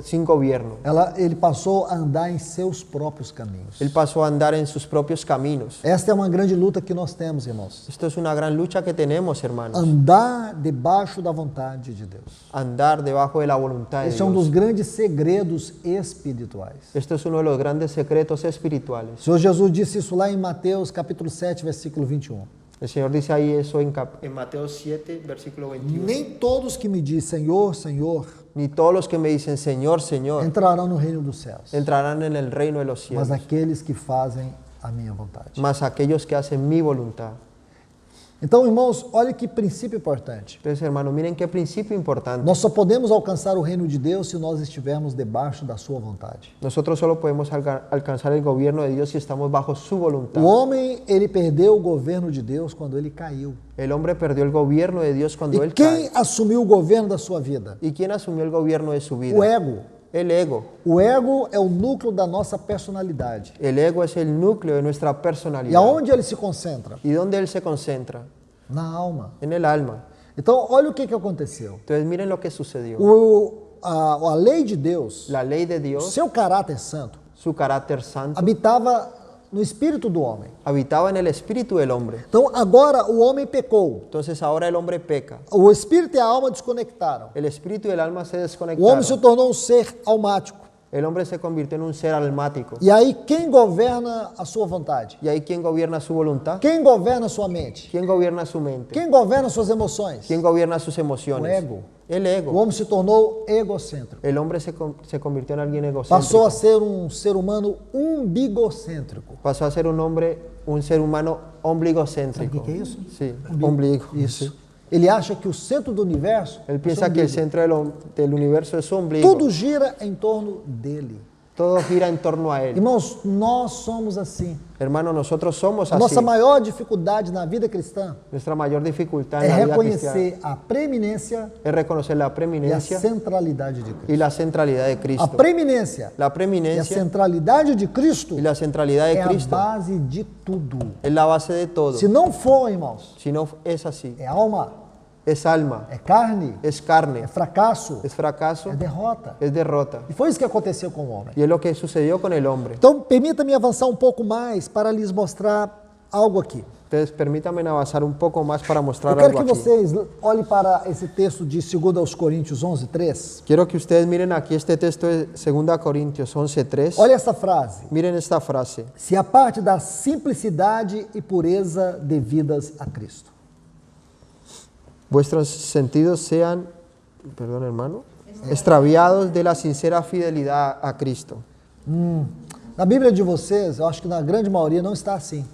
sin gobierno. Ele passou a andar em seus próprios caminhos. Él pasó a andar en sus propios caminos. Esta é uma grande luta que nós temos, irmãos. Esto es una gran lucha que tenemos, hermanos. Andar debaixo da vontade de Deus. Andar debajo de la voluntad de Esse é um dos Dios. grandes segredos espirituais. Esto es uno de los grandes secretos espirituales. O Senhor Jesus disse isso lá em Mateus capítulo 7, versículo 21. El Señor dice ahí eso en Mateo 7, versículo 21. Nem todos que me dizem Senhor, Senhor, Ni todos los que me dicen Señor, Señor, entrarão no reino dos céus, entrarán en el reino de los cielos, mas aqueles que fazem a minha vontade. mas aquellos que hacen mi voluntad. Então, irmãos, olha que princípio importante. Entonces, hermanos, miren qué principio importante. Nós só podemos alcançar o reino de Deus se nós estivermos debaixo da sua vontade. Nosotros solo podemos alcanzar el gobierno de Dios si estamos bajo su voluntad. O homem, ele perdeu o governo de Deus quando ele caiu. El hombre perdió el gobierno de Dios cuando E él quem cae. assumiu o governo da sua vida? ¿Y quién asumió el gobierno de su vida? O ego. El ego. O ego é o núcleo da nossa personalidade. El ego es el núcleo de nuestra E personalidad. aonde ele se concentra? ¿Y dónde él se concentra? Na alma. En el alma. Então, olha o que aconteceu. Entonces, miren lo que sucedió. A lei de Deus, La ley de Dios, seu caráter santo, su carácter santo, habitava no espírito do homem. habitaba en el espíritu del hombre. Então agora o homem pecou. Entonces ahora el hombre peca. O espírito e a alma desconectaram. El espíritu y el alma se O homem desconectaron. se tornou um ser almático. El hombre se convirtió en un ser almático. E aí quem governa a sua vontade? ¿Y ahí quién gobierna su voluntad? Quem governa a sua mente? ¿Quién gobierna su mente? Quem governa suas emoções? ¿Quién gobierna sus emociones? O ego. El O ego. homem se tornou egocêntrico. El hombre se convirtió en alguien Passou egocéntrico. a ser um ser humano umbigocêntrico. Pasó a ser un ser humano ombligocéntrico. Sabe o que é isso? Sí, ombligo. Isso. Sí. Ele acha que o centro do universo Él é piensa seu que el umbigo. centro del universo es su ombligo. Tudo gira em torno dele. Todo gira en torno a él. Irmãos, nós somos assim. Hermano, nosotros somos A así. nossa maior dificuldade na vida cristã Nuestra mayor dificultad é en la vida cristiana reconhecer a preeminência es reconocer la e a preeminencia centralidade de y Cristo. la centralidad de A Cristo. preeminência La e a preeminencia centralidade de Cristo y la centralidad é de a Cristo base de tudo. es la base de todo. Se não for, irmãos, Si no es así, é alma, es alma, é carne, es é carne, fracasso, es fracaso, é derrota. es derrota. E foi isso que aconteceu com o homem. Y es lo que sucedió con el hombre. Então, permita-me avançar um pouco mais para lhes mostrar algo aqui. Entonces, permítanme avanzar un poco más para Eu mostrar quero algo que aquí. vocês olhem para esse texto de 2 Coríntios 11:3. Quiero que ustedes miren aquí este texto de 2 Corintios 11:3. Olha essa frase. Miren esta frase. Se a parte da simplicidade e pureza devidas a Cristo. Vuestros sentidos sean, perdón hermano, extraviados de la sincera fidelidad a Cristo. Na Bíblia de vocês, eu acho que na grande maioria não está assim.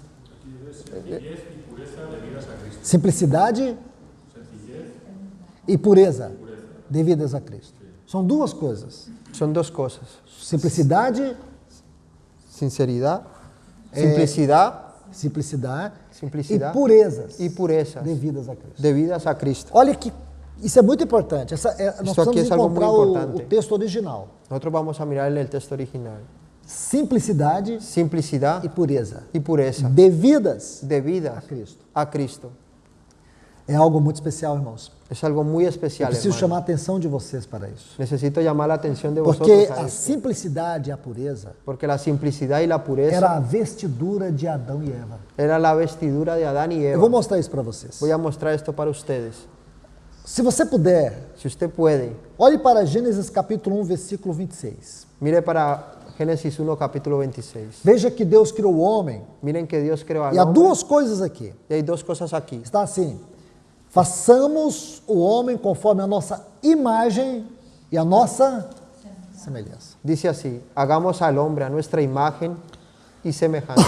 Simplicidade e pureza devidas a Cristo. São duas coisas. Son dos cosas. Simplicidade, Sinceridad, simplicidad e purezas y purezas devidas a Cristo. debidas a Cristo. Olha que isso é muito importante. Nós Isso aqui precisamos é algo muito encontrar importante. o texto original. Nosotros vamos a mirar el texto original. Simplicidade Simplicidad e pureza y pureza devidas debidas a Cristo. a Cristo. É algo muito especial, irmãos. Es algo muy Eu especial, preciso hermano. chamar a atenção de vocês para isso. Necesito llamar la atención de Porque vosotros a a esto. simplicidade e a pureza Porque la simplicidad y la pureza era a vestidura de Adão e Eva. era la vestidura de Adán y Eu vou Eva. mostrar isso para vocês. Voy a mostrar esto para ustedes. Se você puder, Si usted puede, olhe para Gênesis capítulo 1, versículo 26. mire para Génesis 1, capítulo 26. Veja que Deus criou o homem Miren que Dios creó al e há hombre. duas coisas aqui. Y hay dos cosas aquí. Está assim: façamos o homem conforme a nossa imagem e a nossa semelhança. Dice así, hagamos al hombre a nuestra imagen y semejanza.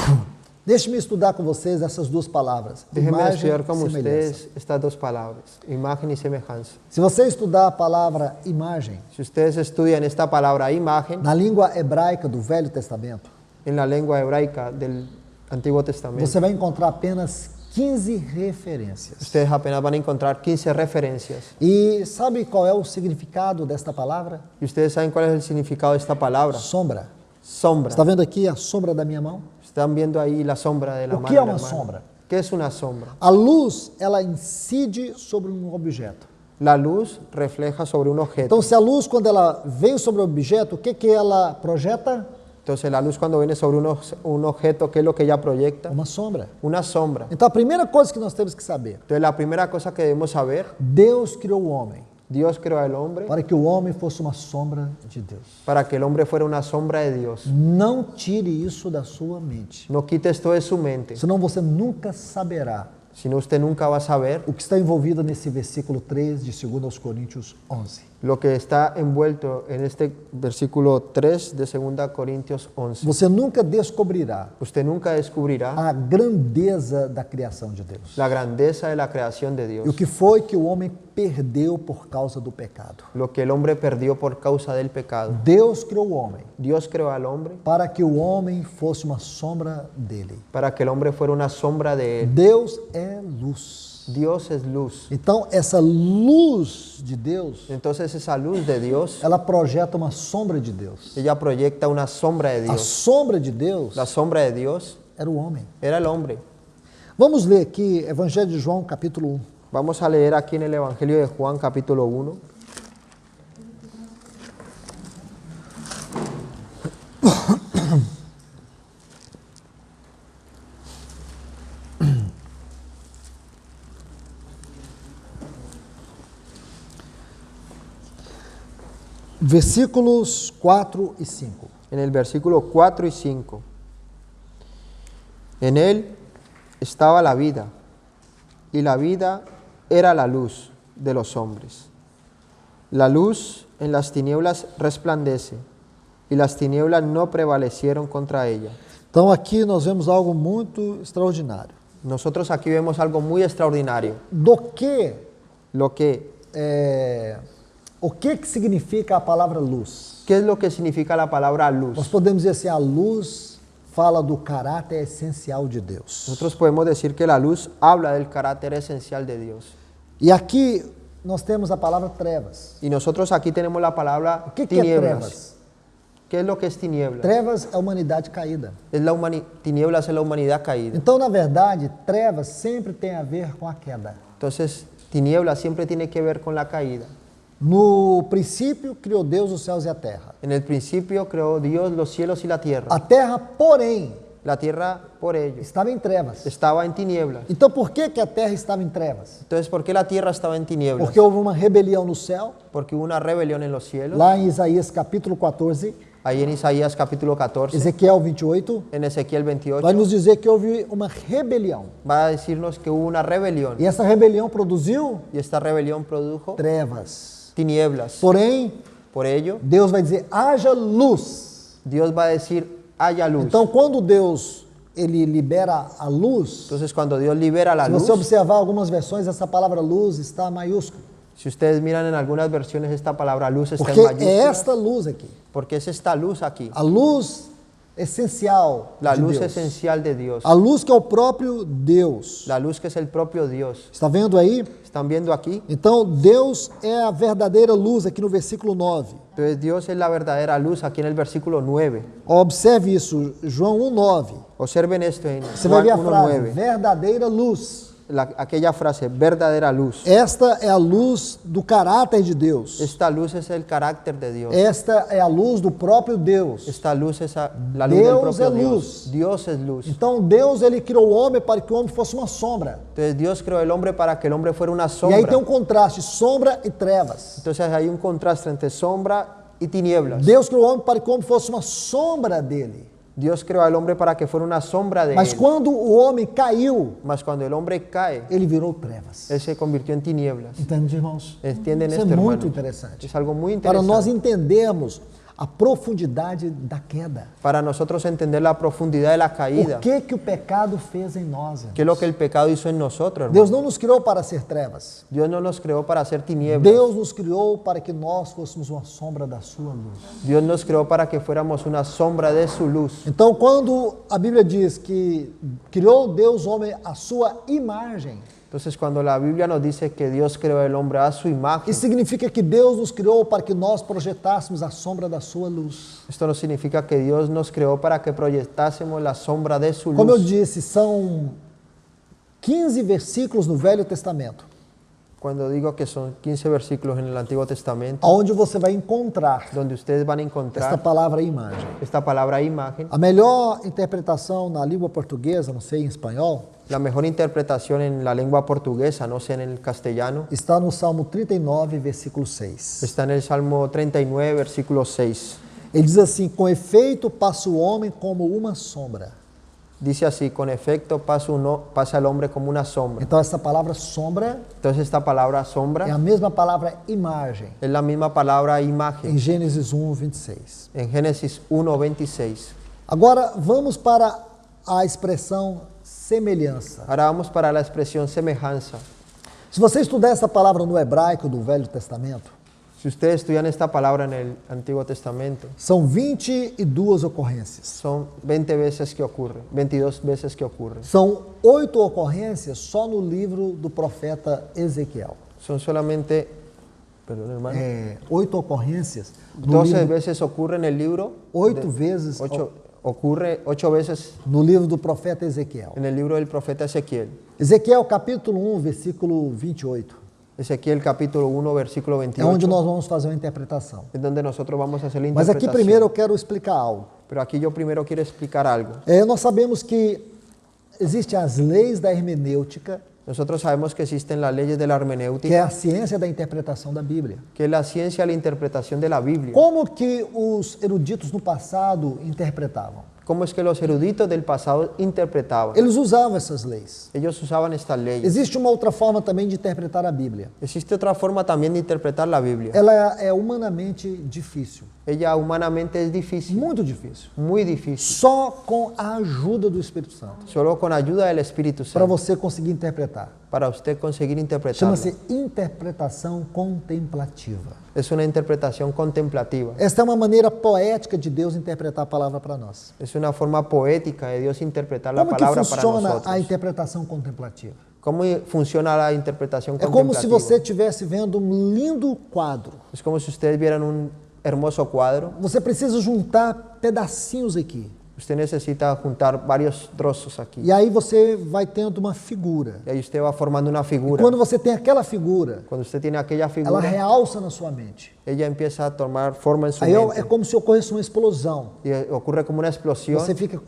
Deixe-me estudar com vocês essas duas palavras. Déjenme Imagem estudiar e con semelhança. ustedes estas dos palabras, imagen y semejanza. Se você estudar a palavra imagem Si ustedes estudian esta palabra imagen na língua hebraica do Velho Testamento, en la lengua hebraica del Antiguo Testamento, você vai encontrar apenas 15 referências. ustedes apenas van a encontrar 15 referencias. E sabe qual é o significado desta palavra? ¿Y ustedes saben cuál es el significado de esta palabra? Sombra. Sombra. Está vendo aqui a sombra da minha mão? Están viendo ahí la sombra de la O mano que é del uma hermano. sombra? ¿Qué es una sombra? A luz, ela incide sobre um objeto. La luz refleja sobre un objeto. Então, se a luz, quando ela vem sobre o objeto, o que ela projeta? Entonces la luz cuando viene sobre un objeto, ¿qué es lo que ella proyecta? Uma sombra. Una sombra. Então, a primeira coisa que nós temos que saber, Entonces la primera cosa que debemos saber, Deus criou o homem Dios creó al hombre para que o homem fosse uma sombra de Deus. para que el hombre fuera una sombra de Dios. Não tire isso da sua mente, No quite esto de su mente, senão você nunca saberá si no usted nunca va a saber o que está envolvido nesse versículo 3 de 2 Coríntios 11. lo que está envuelto en este versículo 3 de 2 Corintios 11. Você nunca descobrirá Usted nunca descubrirá a grandeza da criação de Deus. la grandeza de la creación de E o Dios, que foi que o homem perdeu por causa do pecado. lo que el hombre perdió por causa del pecado. Deus criou o homem Dios creó al hombre para que o homem fosse uma sombra dele. para que el hombre fuera una sombra de él. Deus é luz. Dios es luz. Então, essa luz de Deus, Entonces esa luz de Dios, ela projeta uma sombra de Deus. ella proyecta una sombra de A Dios. sombra de Deus La sombra de Dios era o homem. era el hombre. Vamos ler aqui Evangelho de João, capítulo 1. Vamos a leer aquí en el Evangelio de Juan, capítulo 1. Versículos 4 y 5. En el versículo 4 y 5. En él estaba la vida, y la vida era la luz de los hombres. La luz en las tinieblas resplandece, y las tinieblas no prevalecieron contra ella. Então aqui nós vemos algo muito extraordinário. Nosotros aquí vemos algo muy extraordinario. O que significa a palavra luz? ¿Qué es lo que significa la palabra luz? Nós podemos dizer assim, a luz fala do caráter essencial de Deus. Nosotros podemos decir que la luz habla del carácter esencial de Dios. E aqui nós temos a palavra trevas. Y nosotros aquí tenemos la palabra O que é tinieblas. trevas? ¿Qué es lo que es tinieblas? Trevas é a humanidade caída. Tinieblas es la humanidad caída. Então, na verdade, trevas sempre tem a ver com a queda. Entonces, tinieblas siempre tiene que ver con la caída. No princípio, criou Deus os céus e a terra. En el principio creó Dios los cielos y la tierra. A terra, porém, La tierra, por ello, estava em trevas. estaba en tinieblas. Então, por que a terra estava em trevas? Entonces, ¿por qué la tierra estaba en tinieblas? Porque houve uma rebelião no céu. Porque hubo una rebelión en los cielos. Lá em Isaías capítulo 14, Ahí en Isaías capítulo 14, Ezequiel 28, en Ezequiel 28, vai nos dizer que houve uma rebelião. va a decirnos que hubo una rebelión. E essa rebelião produziu Y esta rebelión produjo trevas. tinieblas. Porém, Por ello, Deus vai dizer, haja luz. Dios va a decir, haya luz. Então, quando Deus ele libera a luz, Entonces, cuando Dios libera la se luz, você observar algumas versões, essa palavra luz está maiúscula. si ustedes miran en algunas versiones, esta palabra luz está Porque en é mayúscula. esta luz aqui. Porque es esta luz aquí. A luz essencial La de luz Deus. esencial de Dios. A luz que é o próprio Deus. La luz que es el propio Dios. Está vendo aí? ¿Están viendo aquí? Então, Deus é a verdadeira luz aqui no versículo 9. Entonces, Dios es la verdadera luz aquí en el versículo 9. Observe isso, João 1,9. Observen esto en Você vai ver a Juan frase, 1:9. verdadeira luz. Aquella frase, verdadera luz. Esta é a luz do caráter de Deus. Esta luz es el carácter de Dios. Esta é a luz do próprio Deus. Esta luz es la luz del Deus propio é Dios. luz. Dios es luz. Então, Deus ele criou o homem para que o homem fosse uma sombra. Entonces Dios creó el hombre para que el hombre fuera una E aí sombra. tem um contraste, sombra e trevas. Entonces hay un contraste entre sombra y tinieblas. Deus criou o homem para que o homem fosse uma sombra dele. Dios creó al hombre para que fuera una sombra de Mas él. quando o homem caiu, Mas cuando el hombre cae, ele virou trevas. él se convirtió en tinieblas. Entende, irmãos? ¿Entienden Isso é esto, muito hermanos? interessante. Es algo muy Para nós interesante. entendermos a profundidade da queda. Para nosotros entender la profundidad de la caída. O que o pecado fez em nós? ¿Qué es lo que el pecado hizo en nosotros, hermano? Deus não nos criou para ser trevas. Dios no nos creó para hacer tinieblas. Deus nos criou para que nós fôssemos uma sombra da sua luz. Dios nos creó para que fuéramos una sombra de su luz. Então, quando a Bíblia diz que criou Deus o homem à sua imagem, Entonces, cuando la Biblia nos dice que Dios creó al hombre a su imagen, isso significa que Deus nos criou para que nós projetássemos a sombra da sua luz. esto no significa que Dios nos creó para que proyectásemos la sombra de su Como eu luz. disse, são 15 versículos no Velho Testamento, Cuando digo que son 15 versículos en el Antiguo Testamento, onde você vai encontrar donde ustedes van a esta encontrar palavra imagem. esta palabra imagen, A melhor interpretação na língua portuguesa, não sei em espanhol, la mejor interpretación en la lengua portuguesa, no sé en el castellano, está no Salmo 39, versículo 6. está en el Salmo 39, versículo 6. Ele diz assim: com efeito passa o homem como uma sombra. Dice así, con efecto pasa el hombre como una sombra. Então, essa palavra sombra Entonces esta palabra é a sombra mesma palavra imagem, es la misma palabra imagen em Gênesis 1, 26. en Génesis 1:26. Agora, vamos para a expressão semelhança. Ahora vamos para la expresión semejanza. Se você estudar essa palavra no hebraico do Velho Testamento, Si ustedes estudian esta palabra en el Antiguo Testamento, são 22 ocorrências. son 20 veces que ocurre, 22 veces que ocurre. São 8 ocorrências só no livro do profeta Ezequiel. Son solamente, perdón hermano, 8 ocorrências no 12 livro, veces ocurre en el libro, 8 vezes ocurre 8 veces no livro do profeta Ezequiel. en el libro del profeta Ezequiel. Ezequiel capítulo 1, versículo 28. Ezequiel capítulo 1, versículo É 28. onde nós vamos fazer uma interpretação. Es donde nosotros vamos a hacer la Mas aqui interpretación. primeiro eu quero explicar algo. Pero aquí yo primero quiero explicar algo. Nós sabemos que existem as leis da hermenêutica Nosotros sabemos que existen las leyes de la que é hermenéutica, a ciência da interpretação da Bíblia. que es la ciencia de la interpretación de la Biblia. Como que os eruditos no passado interpretavam? ¿Cómo es que los eruditos del pasado interpretaban? Eles usavam essas leis. Ellos usaban estas leyes. Existe uma outra forma também de interpretar a Bíblia. Existe otra forma también de interpretar la Biblia. Ela é humanamente difícil, Ella humanamente es difícil, muito difícil. muy difícil. Só com a ajuda do Espírito Santo Solo con ayuda del Espíritu para Santo, você conseguir interpretar. para usted conseguir interpretarla. Chama-se interpretação contemplativa. Es una interpretación contemplativa. Esta é uma maneira poética de Deus interpretar a palavra para nós. Es una forma poética de Dios interpretar la Como que palabra para funciona a nosotros. interpretação contemplativa? ¿Cómo funciona la interpretación É como se contemplativa? você estivesse vendo um lindo quadro. Es como si ustedes vieran un hermoso cuadro. Você precisa juntar pedacinhos aqui. Usted necesita juntar varios trozos aquí. E aí você vai tendo uma figura. Y ahí usted va formando una figura. Quando você tem aquela figura, Cuando usted tiene aquella ela figura, realça na sua mente. ella empieza a tomar forma en su Aí é mente. como se ocorresse uma explosão. Y ocurre como una explosión Você fica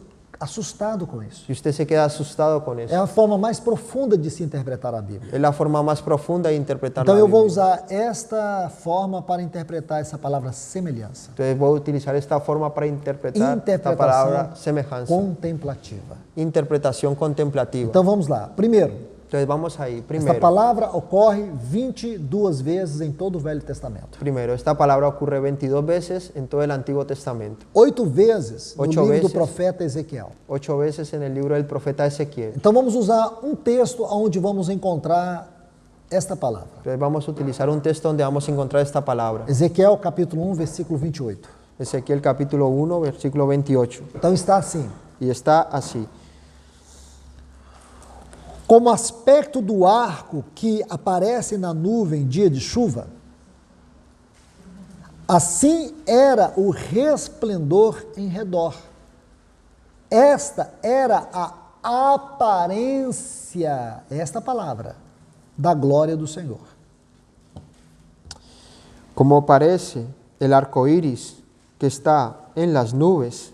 assustado com isso. y usted se queda asustado con eso. É a forma mais profunda de se interpretar a Bíblia. Es la forma más profunda de interpretar Então la eu vou Biblia. usar esta forma para interpretar essa palavra semelhança. Entonces voy a utilizar esta forma para interpretar esta palabra Interpretação semejanza. contemplativa. Interpretación contemplativa. Então vamos lá. Primeiro, Entonces vamos ahí. esta Primero, palavra ocorre 22 vezes em todo o Velho Testamento. esta palabra ocurre 22 veces en todo el Antiguo Testamento. 8 vezes no Oito livro do vezes. profeta Ezequiel. 8 veces en el libro del profeta Ezequiel. Então vamos usar um texto onde vamos encontrar esta palavra. Entonces vamos a utilizar un texto donde vamos a encontrar esta palabra. Ezequiel capítulo 1, versículo 28. Ezequiel capítulo 1, versículo 28. Então está assim: Y está así. como aspecto do arco que aparece na nuvem dia de chuva, assim era o resplendor em redor. Esta era a aparência, esta palavra, da glória do Senhor. Como parece el arco iris que está en las nubes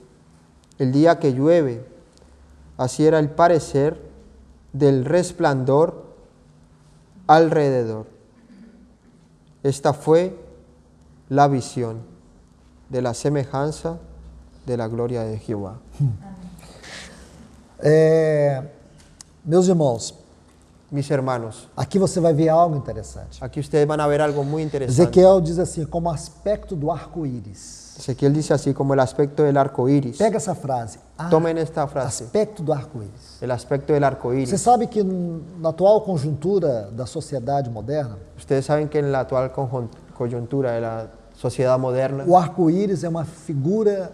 el día que llueve, así era el parecer del resplandor alrededor. Esta fue la visión de la semejanza de la gloria de Jehová. Meus irmãos, Mis hermanos, aqui você vai ver algo interessante. aquí ustedes van a ver algo muy interesante. Ezequiel diz assim, como aspecto do arco-íris. Ezequiel dice así como el aspecto del arco iris. Pega essa frase. Tomen esta frase, Aspecto do arco-íris. el aspecto del arco Você iris. sabe que na atual conjuntura da sociedade moderna, Ustedes saben que en la actual coyuntura de la sociedad moderna, o arco-íris é uma figura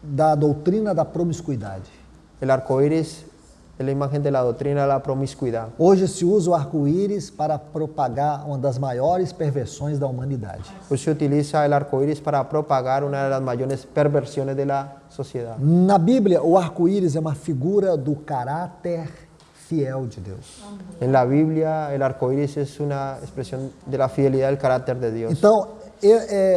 da doutrina da promiscuidade. el arco iris es la imagen de la doctrina de la promiscuidad. Hoje se usa o arco-íris para propagar uma das maiores perversões da humanidade. Hoy se utiliza el arco iris para propagar una de las mayores perversiones de la sociedad. Na Bíblia, o arco-íris é uma figura do caráter fiel de Deus. En la Biblia, el arco iris es una expresión de la fidelidad del carácter de Dios. Então,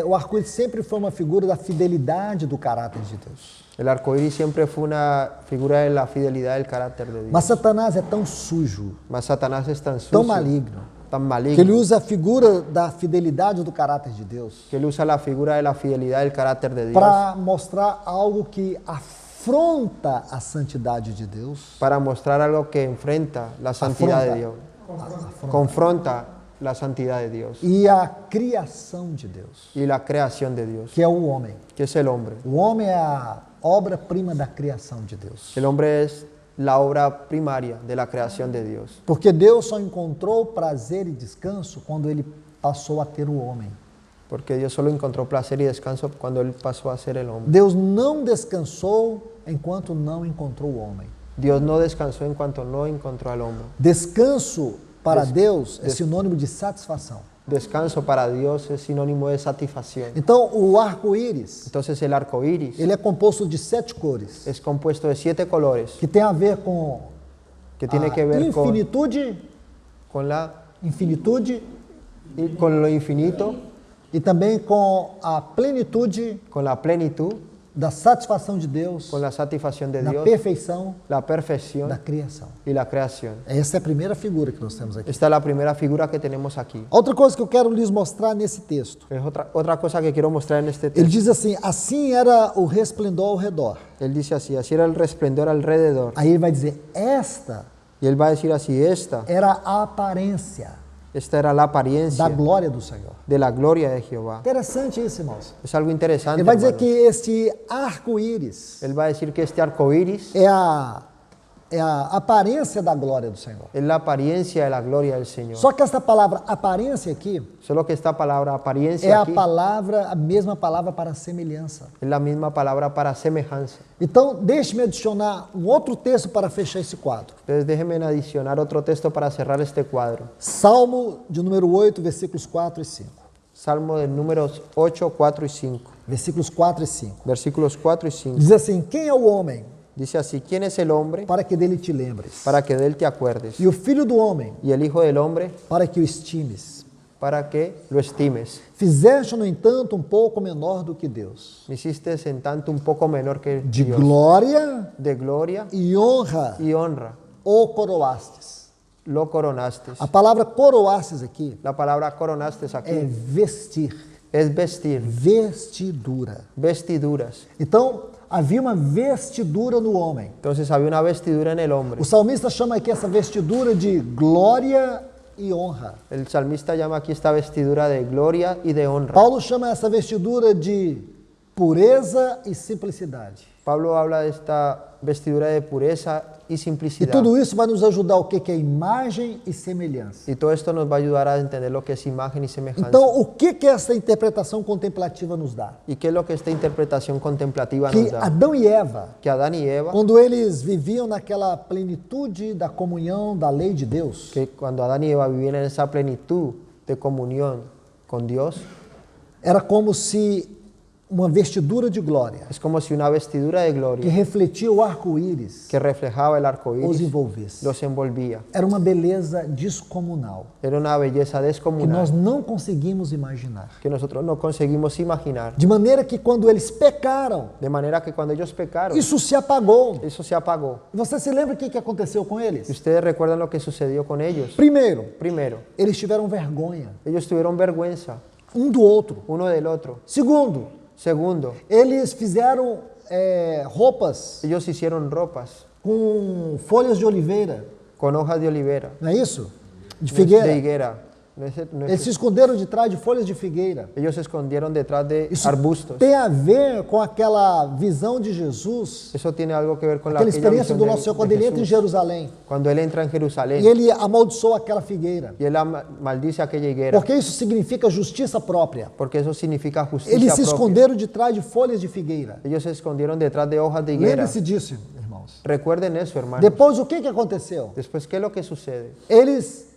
o arco-íris sempre foi uma figura da fidelidade do caráter de Deus. El arco iris siempre fue una figura de la fidelidad del carácter de Dios. Mas Satanás é tão sujo, Mas Satanás es tan sucio, tão maligno, tan que ele maligno, usa a figura da fidelidade do caráter de Deus que él usa la figura de la fidelidad del carácter de Dios para mostrar algo que afronta a santidade de Deus, para mostrar algo que enfrenta la santidad de Dios, confronta la santidad de Dios e a criação de Deus, y la creación de Dios, que é o homem. que es el hombre. O homem é a obra-prima da criação de Deus. El hombre es la obra primaria de la creación de Dios, Porque Deus só encontrou prazer e descanso quando ele passou a ter o homem. porque Dios solo encontró placer y descanso cuando él pasó a ser el hombre. Deus não descansou enquanto não encontrou o homem. Dios no descansó en cuanto no encontró al hombre. Descanso para Deus é sinônimo de satisfação. Descanso para Dios es sinónimo de satisfacción. Então, o arco-íris, Entonces el arco iris ele é composto de 7 cores, es compuesto de 7 colores que tem a ver com que tiene a que ver infinitude, con infinitude con lo infinito, e também com a plenitude con la plenitud da satisfação de Deus, con la satisfacción de na Dios, perfeição la perfección da criação. y la creación. Essa é a primeira figura que nós temos aqui. Esta es la primera figura que tenemos aquí. Outra coisa que eu quero lhes mostrar nesse texto. Es otra cosa que quiero mostrar en este Ele texto. diz assim, assim era o resplendor ao redor. Él dice así, así era el resplendor alrededor. Aí ele vai dizer, esta Y él va a decir así, esta era a aparência era la da apariencia glória do Senhor. de la gloria de Jehová. Interessante isso, irmãos. Es algo interesante, Ele vai dizer hermanos. que este arco-íris Él va a decir que este arco iris é a aparência da glória do Senhor. es la apariencia de la gloria del Señor. Só que essa palavra aparência aqui Solo que esta palabra é apariencia aquí a mesma palavra para semelhança. es la misma palabra para semejanza. Então, deixe-me adicionar um outro texto para fechar esse quadro. Entonces déjenme adicionar otro texto para cerrar este cuadro. Salmo de número 8, versículos 4 e 5. Salmo de números 8, 4 y 5. Versículos 4 e 5. Versículos 4 y 5. Diz assim, quem é o homem Dice así, ¿quién es el hombre para que dele te lembres? para que de él te acuerdes? E o filho do homem Y el hijo del hombre para que o estimes? para que lo estimes. Fizeste, no entanto, pouco menor do que Deus. Me hiciste en tanto un poco menor que De Dios. glória De gloria e honra y honra o coroastes. lo coronaste. A palavra coroastes aqui La palabra coronaste é aquí vestir, es vestir, vestidura. vestiduras. Então, havia uma vestidura no homem. Entonces había una vestidura en el hombre. O salmista chama aqui essa vestidura de glória e honra. El salmista llama aquí esta vestidura de gloria y de honra. Paulo chama essa vestidura de pureza e simplicidade. Pablo habla de esta vestidura de pureza y E simplicidad. tudo isso vai nos ajudar o que é imagem e semelhança. Y todo esto nos va a ayudar a entender lo que es imagen y semejanza. Então, o que essa interpretação contemplativa nos dá? ¿Y qué es lo que esta interpretación contemplativa nos Que da? Adão e Eva, Que Adán y Eva, quando eles viviam naquela plenitude da comunhão da lei de Deus, que cuando Adán y Eva vivían en esa plenitud de comunión con Dios, era como se uma vestidura de glória es como si una vestidura de que gloria refletia o arco-íris que reflejaba el arco os iris envolvesse. los envolvía. Era uma beleza descomunal Era una belleza que nós descomunal não conseguimos imaginar. que nosotros no conseguimos imaginar. De maneira que quando eles pecaram, De manera que cuando ellos pecaron, isso se apagou. eso se apagó. Você se lembra o que aconteceu com ¿Y eles? ustedes recuerdan lo que sucedió con ellos? Primeiro, Primero, eles tiveram vergonha ellos tuvieron vergüenza um do outro. uno del otro. Segundo, Segundo, eles fizeram roupas ellos hicieron ropas com folhas de oliveira, con hojas de olivera, não é isso? De no es de figueira. higuera. No es- no es- Eles se esconderam de trás de folhas de figueira. ellos se escondieron detrás de Isso arbustos. tem a ver com aquela visão de Jesus, Eso tiene algo que ver con aquela aquella experiência visión do nosso Senhor quando ele entra em Jesús. Jerusalém. Cuando él entra en Jerusalén E ele amaldiçoa aquela figueira, y él maldice aquella higuera, porque isso significa justiça própria. porque eso significa justicia Eles se propia. esconderam de trás de folhas de figueira. Ellos se escondieron detrás de hojas de higuera. Lembre-se disso, irmãos. Recuerden eso, hermanos. Depois, o que aconteceu? Después, ¿qué es lo que sucede? Eles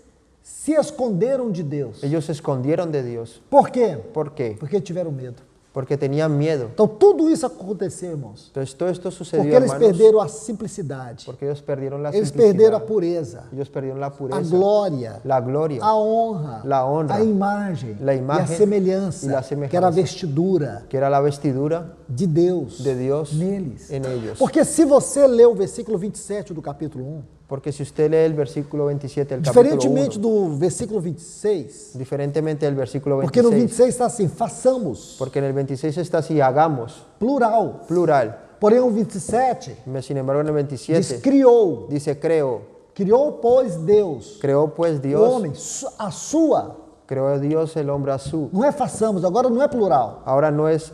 se esconderam de Deus. Ellos se escondieron de Dios. Por quê? ¿Por qué? Porque tiveram medo. Porque tenían miedo. Então, tudo isso aconteceu, irmãos, Entonces, todo esto sucedió, porque eles hermanos, perderam a simplicidade, porque ellos perdieron la eles simplicidad. perderam a pureza, Ellos perdieron la a pureza, glória, la gloria, a honra, la honra, a imagem, la e a imagen semelhança, y la semejanza. que era a vestidura que era la vestidura de Deus, de Dios neles. en ellos. Porque se você ler o versículo 27 do capítulo 1, Porque si usted lee el versículo 27 del capítulo diferentemente 1, do versículo 26, diferentemente del versículo porque no 26, 26 está assim, façamos, porque en el 26 está así, hagamos, plural. plural. Porém, o 27 Sin embargo, en el diz 27 criou. dice creó. Criou, pois, Deus, Creó pues o Dios, homem, a sua. creó Dios el hombre a su. Não é façamos, agora não é plural. Ahora no es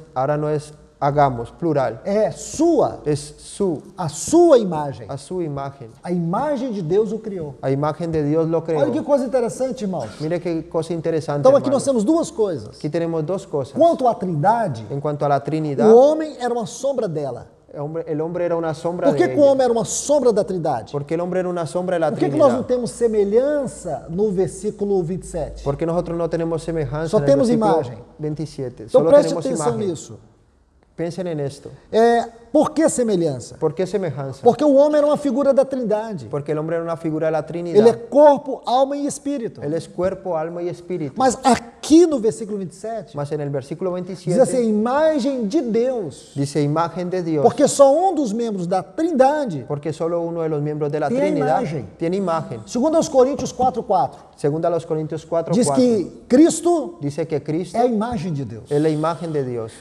hagamos, plural. É sua, Es su, a sua imagem. a su imagen. A imagem de Deus o criou. A imagen de Dios lo creó. Olha que coisa interessante, irmãos. Mire qué cosa interesante, Então aqui hermano. nós temos duas coisas. Aquí tenemos dos cosas. Quanto à Trindade, En cuanto a la Trinidad, o homem era uma sombra dela. el hombre era una sombra Por que, de que o ella. homem era uma sombra da Trindade? Porque el hombre era una sombra de la Por que nós não Trinidad. temos semelhança no versículo 27? Porque nosotros no tenemos semejanza Só en el temos versículo imagem. 27. Então Solo preste tenemos atenção imagen. nisso. Piensen en esto. Por que semelhança? ¿Por qué semejanza? Porque o homem era uma figura da Trindade. Porque el hombre era una figura de la Trinidad. Ele é corpo, alma e espírito. Él es cuerpo, alma y espíritu. Mas a aqui no versículo 27, Mas en el versículo diz assim, 27 imagem de Deus. dice imagen de Dios. Porque só um dos membros da Trindade, Porque solo uno de los miembros de la Tiene Trinidad imagen. tiene imagen. segundo aos Coríntios 4:4, Segunda a los Corintios 4:4 diz que Cristo dice que Cristo é a imagem de Deus. es la imagen de Dios.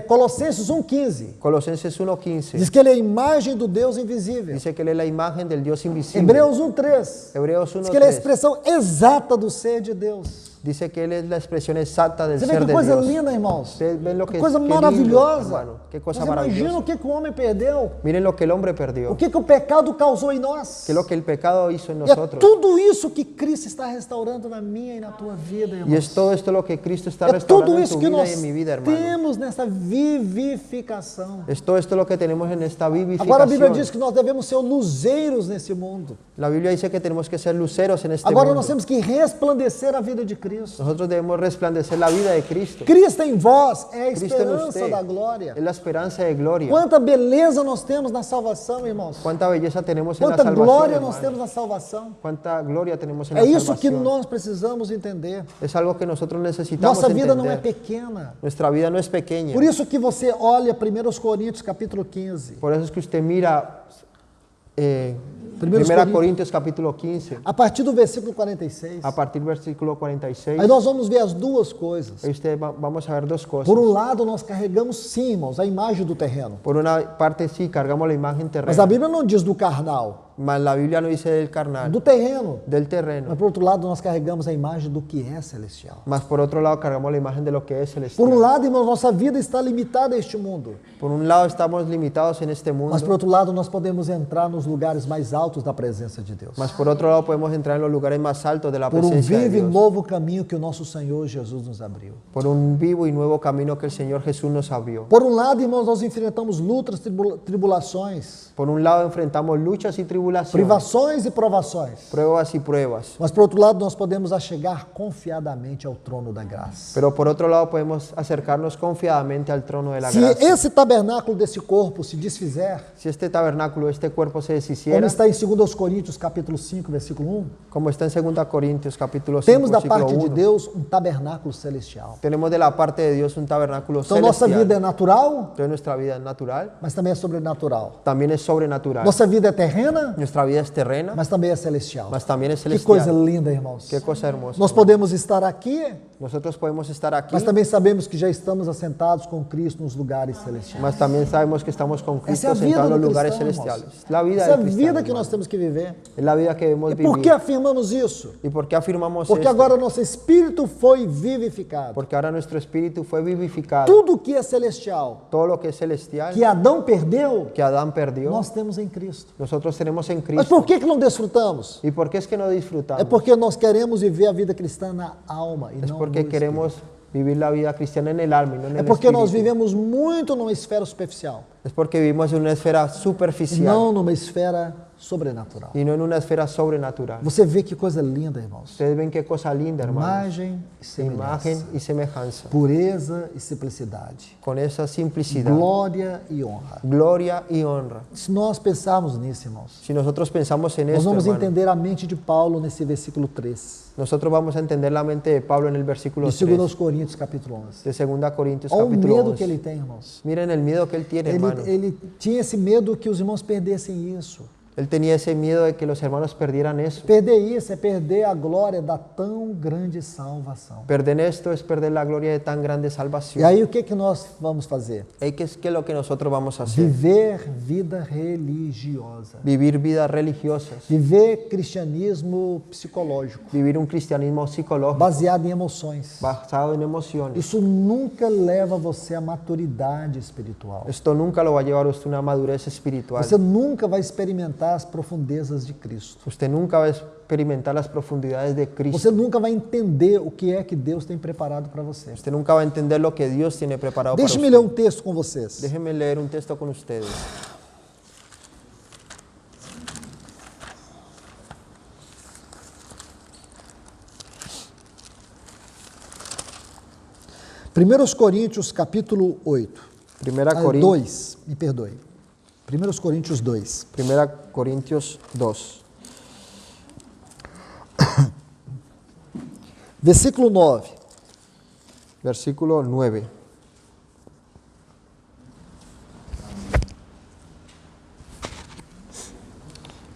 Colossenses 1:15, Colosenses 1:15 diz que ele é a imagem do Deus invisível. dice que él es la imagen del Dios invisible. Hebreus 1:3, Hebreos diz que ele é a 1:3 expressão exata do ser de Deus. dice que él es la expresión exacta del Você vê ser que de coisa Dios. linda, irmãos. Ustedes ven lo Que que coisa qué lindo, maravilhosa. hermano. Qué cosa Você imagina maravillosa. o que o homem perdeu, Miren lo que el hombre o perdió, que o pecado causou em nós. que es lo que el pecado hizo en E é nosotros. tudo isso que Cristo está restaurando na minha e na tua vida, Y irmãos. es todo esto lo que Cristo está É restaurando tudo en isso tu que vida nós y en mi vida, hermano. temos nessa vivificação. Es todo esto lo que tenemos en esta Agora a Bíblia diz vivificación. que nós devemos ser luzeiros nesse mundo. La Biblia dice que tenemos que ser luceros en este Agora mundo. nós temos que resplandecer a vida de Cristo. Nosotros debemos resplandecer la vida de Cristo. Cristo em vós é a Cristo en esperança usted da glória. es la esperanza de gloria. Quanta beleza nós temos na salvação, irmãos. Cuánta belleza tenemos en la Quanta salvación, glória nós hermano. temos na salvação. Cuánta gloria tenemos en É la isso que salvación. nós precisamos entender. Es algo que nosotros necesitamos Nossa vida não é entender. pequena. Nuestra vida no es pequeña. Por isso que você olha 1 Coríntios capítulo 15. Por eso es que usted mira Primeros 1 Coríntios. Corintios capítulo 15, A partir do versículo 46. a partir del versículo 46. Aí nós vamos ver as duas coisas. Ahí vamos a ver dos cosas. Por um lado, nós carregamos sim, irmãos, a imagem do terreno. Por una parte sí, cargamos la imagen Mas terrena. a Bíblia não diz do carnal, Mas la Biblia no dice del carnal, do terreno. del Mas terreno. por outro lado, nós carregamos a imagem do que é celestial. Mas por otro lado cargamos la imagen de lo que es Por um celestial. lado, irmãos, nossa vida está limitada a este mundo. Por un lado estamos limitados en este mundo. Mas por outro lado, nós podemos entrar nos lugares mais altos da presença de Deus. Mas por otro lado podemos entrar en los lugares más altos de la Por um presencia de vivo e Dios. novo caminho que o nosso Senhor Jesus nos abriu. Por un vivo y nuevo camino que el Señor Jesús nos abrió. Por um lado, irmãos, nós enfrentamos lutas, tribulações, Por un lado enfrentamos luchas y tribulaciones, privações e provações. pruebas y pruebas. Mas por outro lado, nós podemos achegar confiadamente ao trono da graça. Pero por otro lado podemos acercarnos confiadamente al trono de la Se gracia. esse tabernáculo desse corpo se desfizer, Si este tabernáculo, este cuerpo se como deshiciera, está em 2 Coríntios capítulo 5, versículo 1, como está en 2 Corintios capítulo 5, temos da versículo parte de 1, Deus um tabernáculo celestial. tenemos de la parte de Dios un tabernáculo Então nossa celestial. vida é natural, Entonces nuestra vida es natural, mas também é sobrenatural. también es sobrenatural. Nossa vida é terrena, Nuestra vida es terrena, mas também é celestial. mas también es Que coisa celestial. linda, irmãos. Qué cosa hermosa. Nós podemos estar aqui, Nosotros podemos estar aquí, mas também sabemos que já estamos assentados com Cristo nos lugares celestiais. mas también sabemos que estamos con Essa é a Cristo vida sentados en do los lugares cristão, celestiales. irmãos. La vida Essa é a del cristiano, vida que hermano. nós temos que viver. Es la vida que debemos E por que vivir. afirmamos isso? ¿Y por qué afirmamos Porque esto? agora nosso espírito foi vivificado. Porque ahora nuestro espíritu fue vivificado. Tudo que é celestial, Todo lo que es celestial, que Adão perdeu, que Adán perdió, nós temos em Cristo. nosotros tenemos en Mas Cristo. por que não desfrutamos? ¿Y por qué es que no disfrutamos? É porque nós queremos viver a vida cristã na alma e Es não porque no queremos vivir la vida cristiana en el alma y no en É el porque nós espíritu. vivemos muito numa esfera superficial Es porque vivimos en una esfera e superficial não numa esfera sobrenatural. y no en una esfera sobrenatural. Você vê que coisa linda, irmãos. Ustedes ven qué cosa linda, hermano. Imagem e semelhança. Imagen y semejanza. Pureza e simplicidade. Con esa simplicidad, Glória e honra. gloria y honra. Se nós pensarmos nisso, irmãos, Si nosotros pensamos en nós esto, vamos hermano, entender a mente de Paulo nesse versículo 3. nosotros vamos a entender la mente de Pablo en el versículo De 3 2 Coríntios, capítulo 11. de 2 Corintios Olha o capítulo medo 11. que ele tem, irmãos. Miren el miedo que él tiene, hermano. Ele tinha esse medo que os irmãos perdessem isso. Él tenía ese miedo de que los hermanos perdieran eso. Perder isso é perder a glória da tão grande salvação. Perder esto es perder la gloria de tan grande E salvación. aí o que nós vamos fazer? ¿Qué es lo que nosotros vamos a hacer? Viver vida religiosa. Vivir vidas religiosas. Viver cristianismo psicológico, Vivir un cristianismo psicológico baseado em emoções. basado en emociones. Isso nunca leva você à maturidade espiritual. Esto nunca lo va a llevar a usted a una madurez espiritual. Você nunca vai experimentar as profundezas de Cristo. Usted nunca va a experimentar las profundidades de Cristo. Você nunca vai entender o que é que Deus tem preparado para você. Usted nunca va a entender lo que Dios tiene preparado para Deixe-me usted. ler um texto com vocês. Déjenme leer un texto con ustedes. Primeiros Coríntios, capítulo 8. Primera Corintios, 2, me perdoe. Primeiros Coríntios 2. Primera Corintios 2. Versículo 9. versículo 9.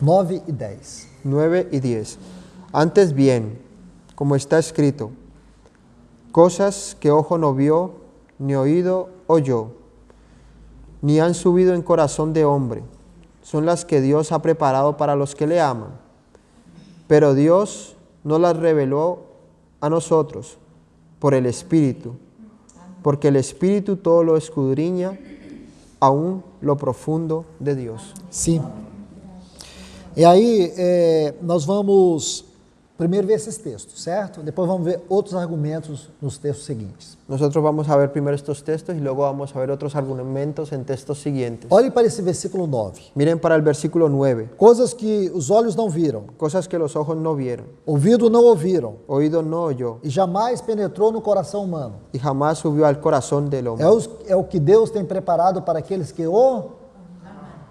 Nove e 10. 9 y 10. Antes bien, como está escrito, cosas que ojo no vio, ni oído oyó, ni han subido en corazón de hombre, son las que Dios ha preparado para los que le aman. Pero Dios no las reveló a nosotros por el Espíritu, porque el Espíritu todo lo escudriña, aún lo profundo de Dios. Sim. E aí, nós vamos primeiro ver esses textos, certo? Depois vamos ver outros argumentos nos textos seguintes. Nosotros vamos a ver primero estos textos y luego vamos a ver otros argumentos en textos siguientes. Olhe para esse versículo 9. Miren para el versículo 9. Coisas que os olhos não viram, Cosas que los ojos no vieron, ouvido não ouviram, oído no oyó, e jamais penetrou no coração humano. y jamás subió al corazón del hombre. É o que Deus tem preparado para aqueles que o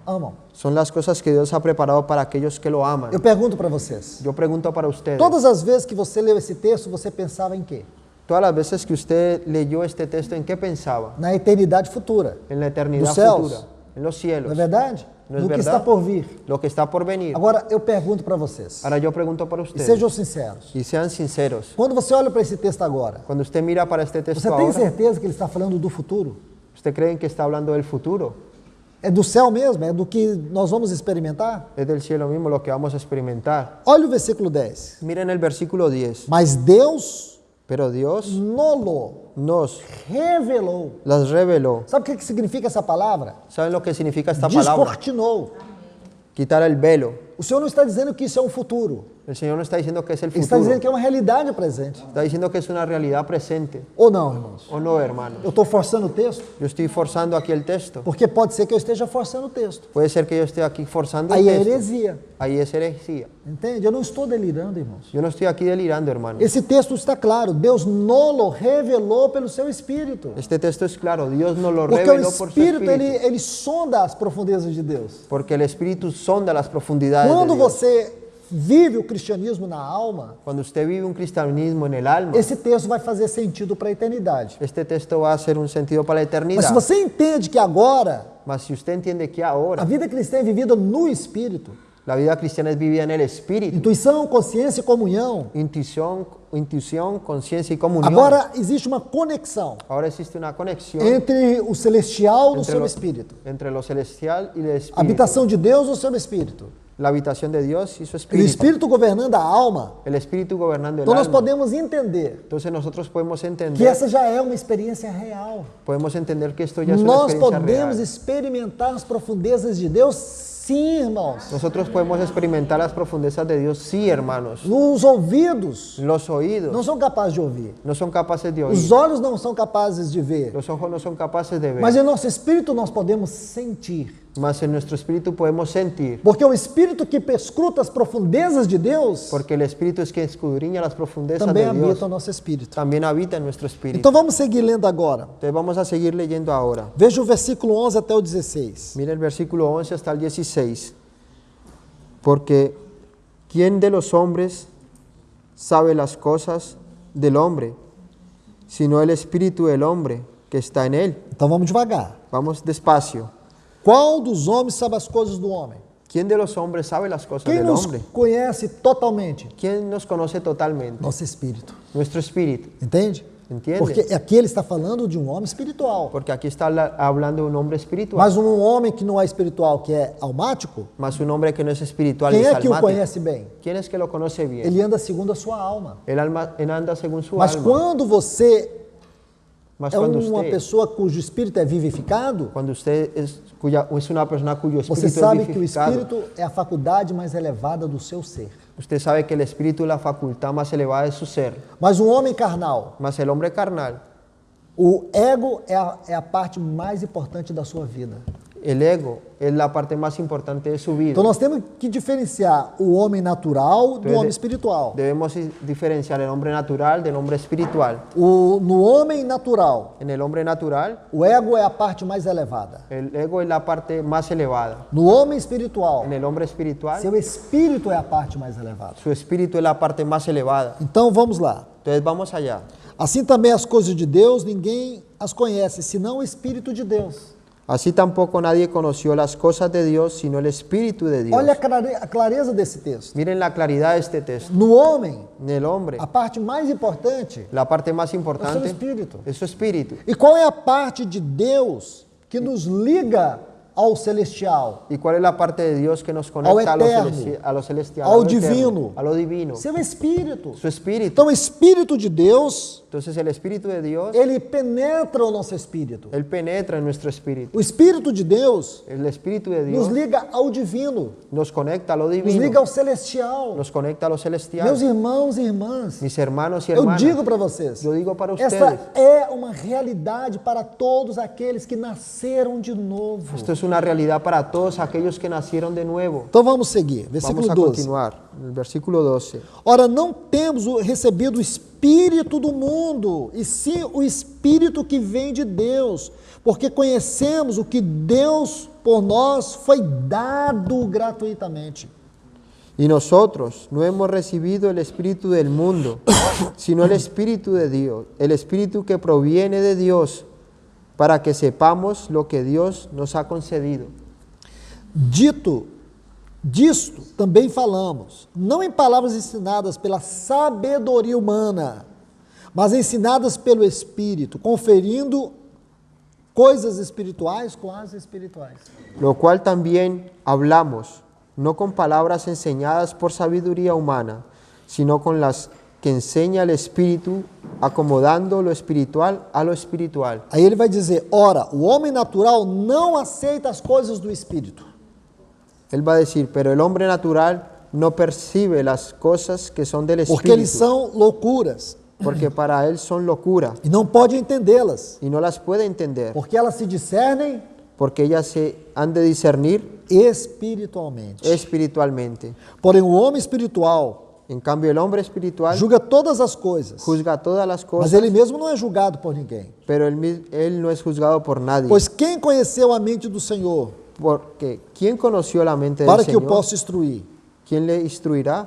amam. Son las cosas que Dios ha preparado para aquellos que lo aman. Eu pergunto para vocês. Yo pregunto para ustedes, Todas as vezes que você leu esse texto, você pensava em quê? todas las veces que usted leyó este texto, ¿en qué pensaba? Na eternidade futura. En la eternidad Dos céus. futura, en los cielos, Não é verdade? Não é No que verdade? está por vir. lo que está por venir. Agora, eu pergunto para vocês. Ahora yo pregunto para E ustedes, sejam sinceros. y sean sinceros, Quando você olha para esse texto agora, cuando usted mira para este texto você tem ahora, certeza que ele está falando do futuro? ¿usted cree que está hablando del futuro? É do céu mesmo? É do que nós vamos experimentar? Es del cielo mismo lo que vamos a experimentar. Olha o versículo 10. Miren el versículo 10. Mas Deus Pero Dios nolo nos revelou. las reveló. Sabe o que significa essa palavra? ¿Saben lo que significa esta palabra? Descortinou. Quitar el velo. O Senhor não está dizendo que isso é um futuro. El Señor no está diciendo que es el Ele está futuro. dizendo que é uma realidade presente. Está diciendo que es una realidad presente. Ou não, irmãos? ¿O no, hermanos? Eu estou forçando o texto? Yo estoy forzando aquí el texto. Porque pode ser que eu esteja forçando o texto. Puede ser que yo esté aquí forzando Aí el é texto. heresia. Ahí es herejía. Entende? Eu não estou delirando, irmãos. Yo no estoy aquí delirando, hermanos. Esse texto está claro. Deus nolo revelou pelo seu Espírito. Este texto es claro. Dios nos lo Porque o reveló por su Espírito, Espíritu. ele sonda as profundezas de Deus. Porque el Espíritu sonda las profundidades de Quando Dios. você vive o cristianismo na alma, Cuando usted vive un cristianismo en el alma, esse texto vai fazer sentido para a eternidade. este texto va a hacer un sentido para la Mas eternidad. se você entende que agora Mas si usted entiende que a ahora vida cristã é vivida no Espírito, la vida cristiana es vivida en el Espíritu, intuição, consciência e comunhão, intuición, conciencia y comunión. agora existe uma conexão Ahora existe una conexión entre o celestial no entre seu lo, espírito, entre lo celestial y el a Espíritu. habitação de Deus no seu espírito, La habitación de Dios y su o Espíritu. Espírito governando a alma. El Espíritu gobernando el Então nós alma. podemos entender Entonces nosotros podemos que entender, essa já é uma experiência real. podemos entender que esto ya es una Nós experiencia podemos real. experimentar as profundezas de Deus, sim, irmãos. Nosotros podemos experimentar las profundezas de Dios, sí, hermanos. Os ouvidos Los oídos não são capazes de ouvir. no son capaces de oír. Os olhos não são capazes de ver. Los ojos no son capaces de ver. Mas em nosso espírito nós podemos sentir. Mas en nuestro espíritu podemos sentir. Porque o espírito que perscruta as profundezas de Deus Porque el Espíritu es que escudriña las profundezas também de Dios. habita o nosso espírito. También habita en nuestro espíritu. Então vamos seguir lendo agora. Entonces vamos a seguir leyendo ahora. Veja o versículo 11 até o 16. Mira el versículo 11 hasta el 16. Porque ¿quién de los hombres sabe las cosas del hombre, sino el espíritu del hombre que está en él? Então vamos devagar. Vamos despacio. Qual dos homens sabe as coisas do homem? ¿Quién de los hombres sabe las cosas Quem del nos hombre? conhece totalmente? ¿Quién nos conoce totalmente? Nosso espírito. Nuestro espíritu. Entende? Entende? Porque aqui ele está falando de um homem espiritual. Porque aquí está hablando de un hombre espiritual. Mas um homem que não é espiritual, que é almático, Mas un hombre que no es espiritual y quem es é que o almático. conhece bem? ¿Quién es que lo conoce bien? Ele anda segundo a sua alma. Él anda según su Mas alma. quando você Mas é cuando uma usted, pessoa cujo espírito é vivificado, cuando usted es una persona cuyo você espíritu sabe es que o vivificado, espírito é a faculdade mais elevada do seu ser. usted sabe que el espíritu es la facultad más elevada de su ser. Mas um homem carnal, Mas el hombre carnal, o ego é a parte mais importante da sua vida. el ego, es la parte más importante de su vida. Então nós temos que diferenciar o homem natural do homem espiritual. Debemos diferenciar el hombre natural del hombre espiritual. No homem natural, En el hombre natural, o ego é a parte mais elevada. el ego es la parte más elevada. No homem espiritual, En el hombre espiritual, seu espírito é a parte mais elevada. su espíritu es la parte más elevada. Então vamos lá. Entonces vamos allá. Assim também as coisas de Deus, ninguém as conhece, senão o Espírito de Deus. Así tampoco nadie conoció las cosas de Dios, sino el Espíritu de Dios. Olha a clareza desse texto. Miren la claridad de este texto. No homem, En el hombre, a parte mais importante la parte más é o seu importante espírito. es su espíritu. E qual é a parte de Deus que nos liga ao celestial? ¿Y cuál es la parte de Dios que nos conecta a lo, eterno, a lo celestial, ao a lo eterno, divino. a lo divino? Seu espírito. Su espíritu. Então, o Espírito de Deus, Entonces el Espíritu de Dios, ele penetra o nosso espírito. Él penetra en nuestro espíritu. O Espírito de Deus El Espíritu de nos Dios liga ao divino, nos conecta a lo nos divino, liga ao celestial. nos conecta a lo celestial. Meus irmãos e irmãs, Mis hermanos y eu hermanas, digo para vocês, yo digo para ustedes, esta é uma realidade para todos aqueles que nasceram de novo. esto es una realidad para todos aquellos que nacieron de nuevo. Então vamos seguir, versículo Vamos a 12. continuar, el versículo 12. Ora, não temos recebido o Espírito do mundo, e sim o Espírito que vem de Deus, porque conhecemos o que Deus por nós foi dado gratuitamente. Y nosotros no hemos recibido el Espíritu del mundo, sino el Espíritu de Dios, el Espíritu que proviene de Dios, para que sepamos lo que Dios nos ha concedido. Disto também falamos, não em palavras ensinadas pela sabedoria humana, mas ensinadas pelo Espírito, conferindo coisas espirituais com as espirituais. Lo cual también hablamos, no con palabras enseñadas por sabiduría humana, sino con las que enseña el Espíritu, acomodando lo espiritual a lo espiritual. Aí ele vai dizer, ora, o homem natural não aceita as coisas do Espírito. Él va a decir, pero el hombre natural no percibe las cosas que son del Porque eles Espíritu, são loucuras porque para él son locura e não pode entendê-las, y no las puede entender, porque elas se discernem porque ellas se han de discernir espiritualmente. espiritualmente. Porém, o homem espiritual En cambio, el hombre espiritual julga todas as coisas, juzga todas las mas cosas, ele mesmo não é julgado por ninguém. pero él no es juzgado por nadie. Pois quem conheceu a mente do Senhor Porque ¿quién conoció la mente del para que o Señor? possa instruir? ¿Quién le instruirá?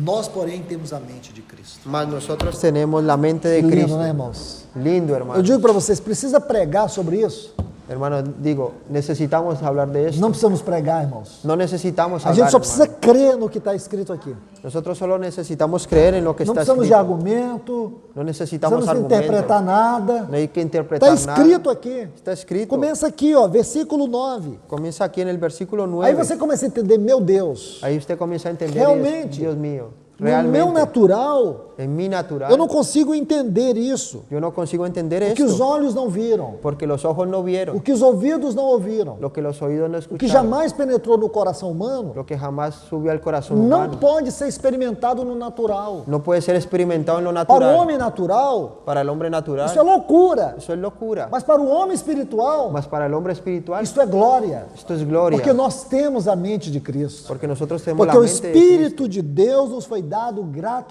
Nós, porém, temos a mente de Cristo. Mas nosotros tenemos la mente de Lindo, Cristo. né, irmãos? Lindo, Eu hermano. digo para vocês, precisa pregar sobre isso? Hermano, digo, necesitamos hablar de esto. Não precisamos pregar, irmãos. No necesitamos A hablar, gente só precisa hermano. crer no que está escrito aqui. Nosotros solo necesitamos creer en lo que Não está precisamos de escrito. argumento, No não necesitamos precisamos argumentos. interpretar nada. No hay que interpretar Está escrito nada. aqui. Está escrito. Começa aqui, ó, versículo 9. Comienza aquí en el versículo 9. Aí você começa a entender, meu Deus, Ahí usted comienza a entender, realmente, Dios mío, no meu realmente, natural, en mi natural, eu não consigo entender isso. yo no consigo entender O que os esto, olhos não viram, porque los ojos no o vieron, que os ouvidos não ouviram, lo que los oídos no o que escucharon, jamais penetrou no coração humano, lo que jamás subió al corazón não humano. pode ser experimentado no natural. No puede ser experimentado en lo Para o natural. homem natural, Para el hombre natural, isso é loucura. eso es locura. Mas para o homem espiritual, Mas para el hombre espiritual, isso é glória. esto es gloria. Porque nós temos a mente de Cristo. Porque nosotros tenemos Porque la o mente de Cristo. Espírito de Deus nos foi dado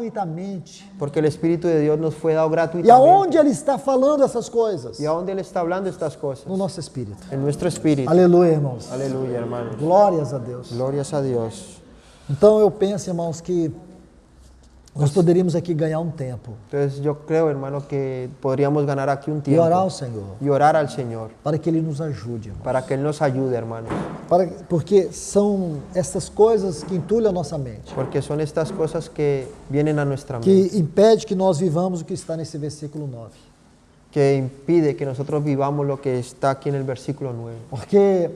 gratuitamente. Porque el Espíritu de Dios nos fue dado E gratuitamente. aonde Ele está falando essas coisas? ¿Y a dónde Él está hablando estas cosas? No nosso espírito. En nuestro espíritu. Aleluia, irmãos. Aleluya, hermanos. Glórias a Deus. Glorias a Dios. Então eu penso, irmãos, que nós poderíamos aqui ganhar um tempo Entonces yo creo, hermano, que podríamos ganar aquí un e tiempo orar ao Senhor y orar al Señor para que Ele nos ajude, irmão. para que Él nos ayude, hermanos. Porque são essas coisas que entulham a nossa mente, Porque son estas cosas que vienen a nuestra mente, que impede que nós vivamos o que está nesse versículo 9. que impide que nosotros vivamos lo que está aquí en el versículo 9. Porque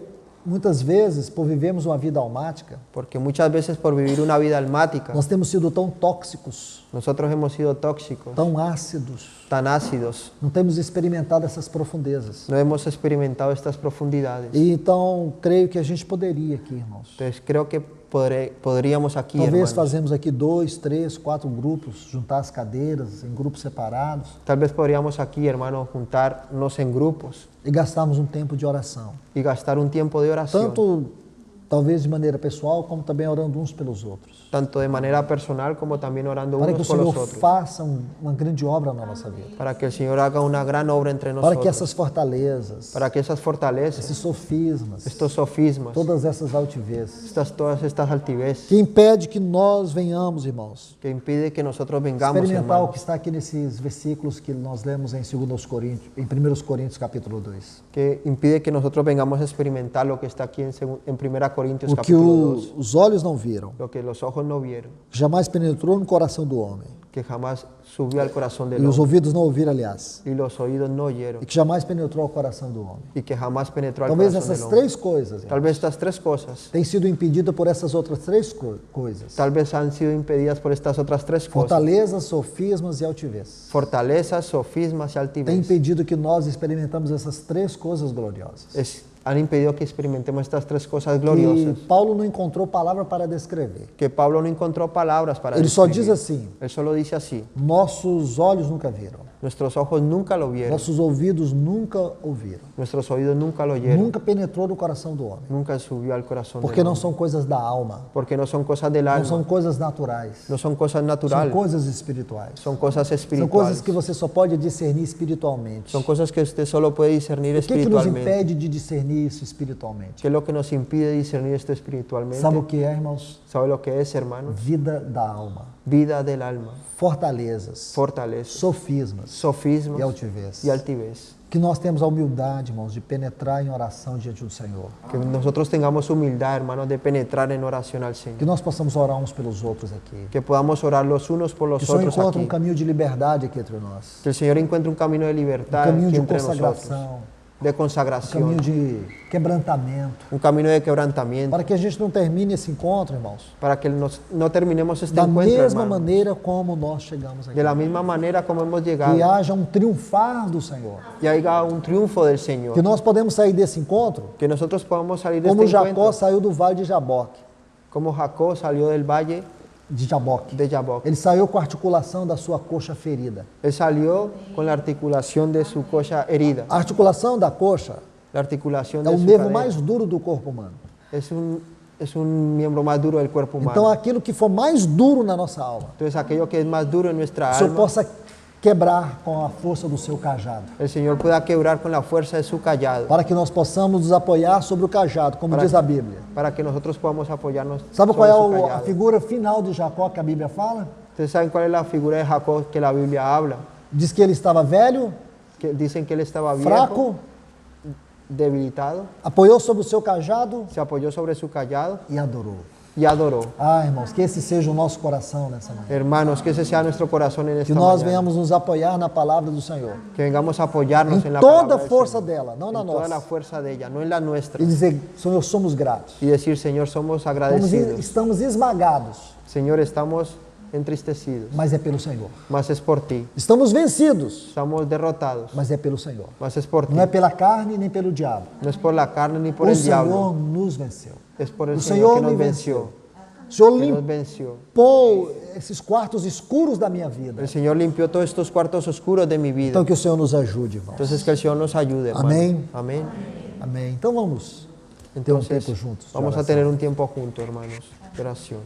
muitas vezes, por vivermos uma vida almática, Porque muchas veces por vivir una vida almática, nós temos sido tão tóxicos, nosotros hemos sido tóxicos, tão ácidos, tan ácidos, não temos experimentado essas profundezas. no hemos experimentado estas profundidades. E então, creio que a gente poderia aqui, irmãos. Entonces creo que podríamos aquí, Talvez hermanos. fazemos aqui 2, 3, 4 grupos, juntar as cadeiras em grupos separados Tal vez podríamos aquí, hermanos, juntarnos en grupos e gastarmos um tempo de oração. y gastar un tiempo de oración. Tanto talvez de maneira pessoal, como também orando uns pelos outros. tanto de manera personal como también orando Para que o unos por los Senhor otros, faça uma grande obra na nossa vida. para que el Señor haga una gran obra entre Para que nosotros, essas fortalezas, para que esas fortalezas, esses sofismas, estos sofismas, todas essas altivezes, todas estas altivez que impede que nós venhamos, irmãos, que impide que nosotros vengamos, experimentar o que hermanos, está aqui nesses versículos que nós lemos em 2 Coríntios, em 1 Coríntios capítulo 2. que impide que nosotros vengamos a experimentar lo que está aquí en 1 Corintios O que capítulo 2, os olhos não viram, lo que los ojos no vieron, que jamais penetrou no coração do homem, que jamás subió al corazón del e os hombre, ouvidos não ouviram, aliás, y los oídos no oyeron, e que jamais penetrou ao coração do homem. y que jamás penetró al Talvez corazón del essas hombre. três coisas, Tal irmãos, vez estas tres cosas, têm sido impedidas por essas outras três coisas. tal vez han sido impedidas por estas otras tres cosas, Fortalezas, sofismas e altivez. fortalezas, sofismas y Tem altivez. impedido que nós experimentamos essas três coisas gloriosas. Han impedido que experimentemos estas tres cosas Que gloriosas, Paulo não encontrou palavra para descrever. que Pablo no encontró palabras para Ele só diz describir. assim: Él solo dice así: nossos olhos nunca viram, nuestros ojos nunca lo vieron, nossos ouvidos nunca ouviram, nuestros oídos nunca lo oyeron, nunca penetrou no coração do homem, nunca subió al corazón porque del não hombre, são coisas da alma, porque no son cosas del não alma, são coisas naturais, no son cosas são naturales, coisas espirituais. son cosas São espirituales, coisas que você só pode discernir espiritualmente. son cosas que usted solo puede discernir O que nos espiritualmente. impede de discernir isso espiritualmente? ¿Qué es lo que nos impide discernir esto espiritualmente? Sabe o que é, irmãos? ¿Sabe lo que es, hermanos? Vida da alma, Vida del alma, fortalezas, fortaleza, sofismas sofismas e altivez. y altivez. Que nós temos a humildade, irmãos, de penetrar em oração diante do Senhor. Que nosotros tengamos humildad, hermanos, de penetrar en oración al Que Señor. nós possamos orar uns pelos outros aqui. Que podamos orar los unos por los Que o Senhor otros encontre aquí. um caminho de liberdade aqui entre nós. Que el Señor encuentre un camino de Um libertad caminho aquí de entre nosotros, consagração. de Um consagración, caminho de quebrantamento. un camino de quebrantamiento, Para que a gente não termine esse encontro, irmãos, para que no terminemos este da encuentro, mesma hermano, maneira como nós chegamos aqui. de la misma manera como hemos llegado, Que haja um triunfar do Senhor. y haya un triunfo del Señor, Que nós podemos sair desse encontro que nosotros podamos salir de como este Jacó encuentro, saiu do vale de Jaboque. como Jacob salió del valle De Jaboque. de Jaboc. Ele saiu com a articulação da sua coxa ferida. Él salió con la articulación de su coxa herida, A articulação da coxa la articulación é de o su nervo cadera. mais duro do corpo humano. Es un miembro más duro del cuerpo humano. Então, aquilo que for mais duro na nossa alma, Entonces, aquello que es más duro en nuestra o Senhor alma, possa quebrar com a força do seu cajado. el Señor pueda quebrar con la fuerza de su callado, Para que nós possamos nos apoiar sobre o cajado, como diz a Bíblia. para que nosotros podamos apoyarnos Sabe sobre qual é su a callado. figura final de Jacó que a Bíblia fala? ¿Ustedes saben cuál es la figura de Jacob que la Biblia habla? Diz que ele estava velho, Que dicen que él estaba viejo, fraco, debilitado, apoiou sobre o seu cajado se apoyó sobre su callado e adorou. y adoró. Ah, irmãos, que esse seja o nosso coração nessa manhã. Hermanos, que ese sea nuestro corazón en Que esta nós mañana. venhamos nos apoiar na palavra do Senhor. Que vengamos a apoyarnos Em en la toda palabra a del força Señor. dela, não na En toda la nossa. fuerza de ella, no en la nuestra. E dizer, Senhor, somos gratos. Y decir, Señor, somos agradecidos. Estamos esmagados, Señor, estamos entristecidos, mas é pelo Senhor. mas es por ti. Estamos vencidos, Estamos derrotados, mas é pelo Senhor. mas es por ti. Não é pela carne nem pelo diabo. No es por la carne ni por O el Senhor diablo, nos venceu. es por el O Señor Senhor que nos me venció. venceu. O Senhor Que nos limpou venció. esses quartos escuros da minha vida. El Señor limpió todos estos cuartos oscuros de mi vida. Então que o Senhor nos ajude, irmãos. Entonces que el Señor nos ayude, hermano. Amén. Amén. Amém. Então vamos ter um Entonces tempo juntos. de vamos a oração. tener un tiempo juntos, hermanos, de oración.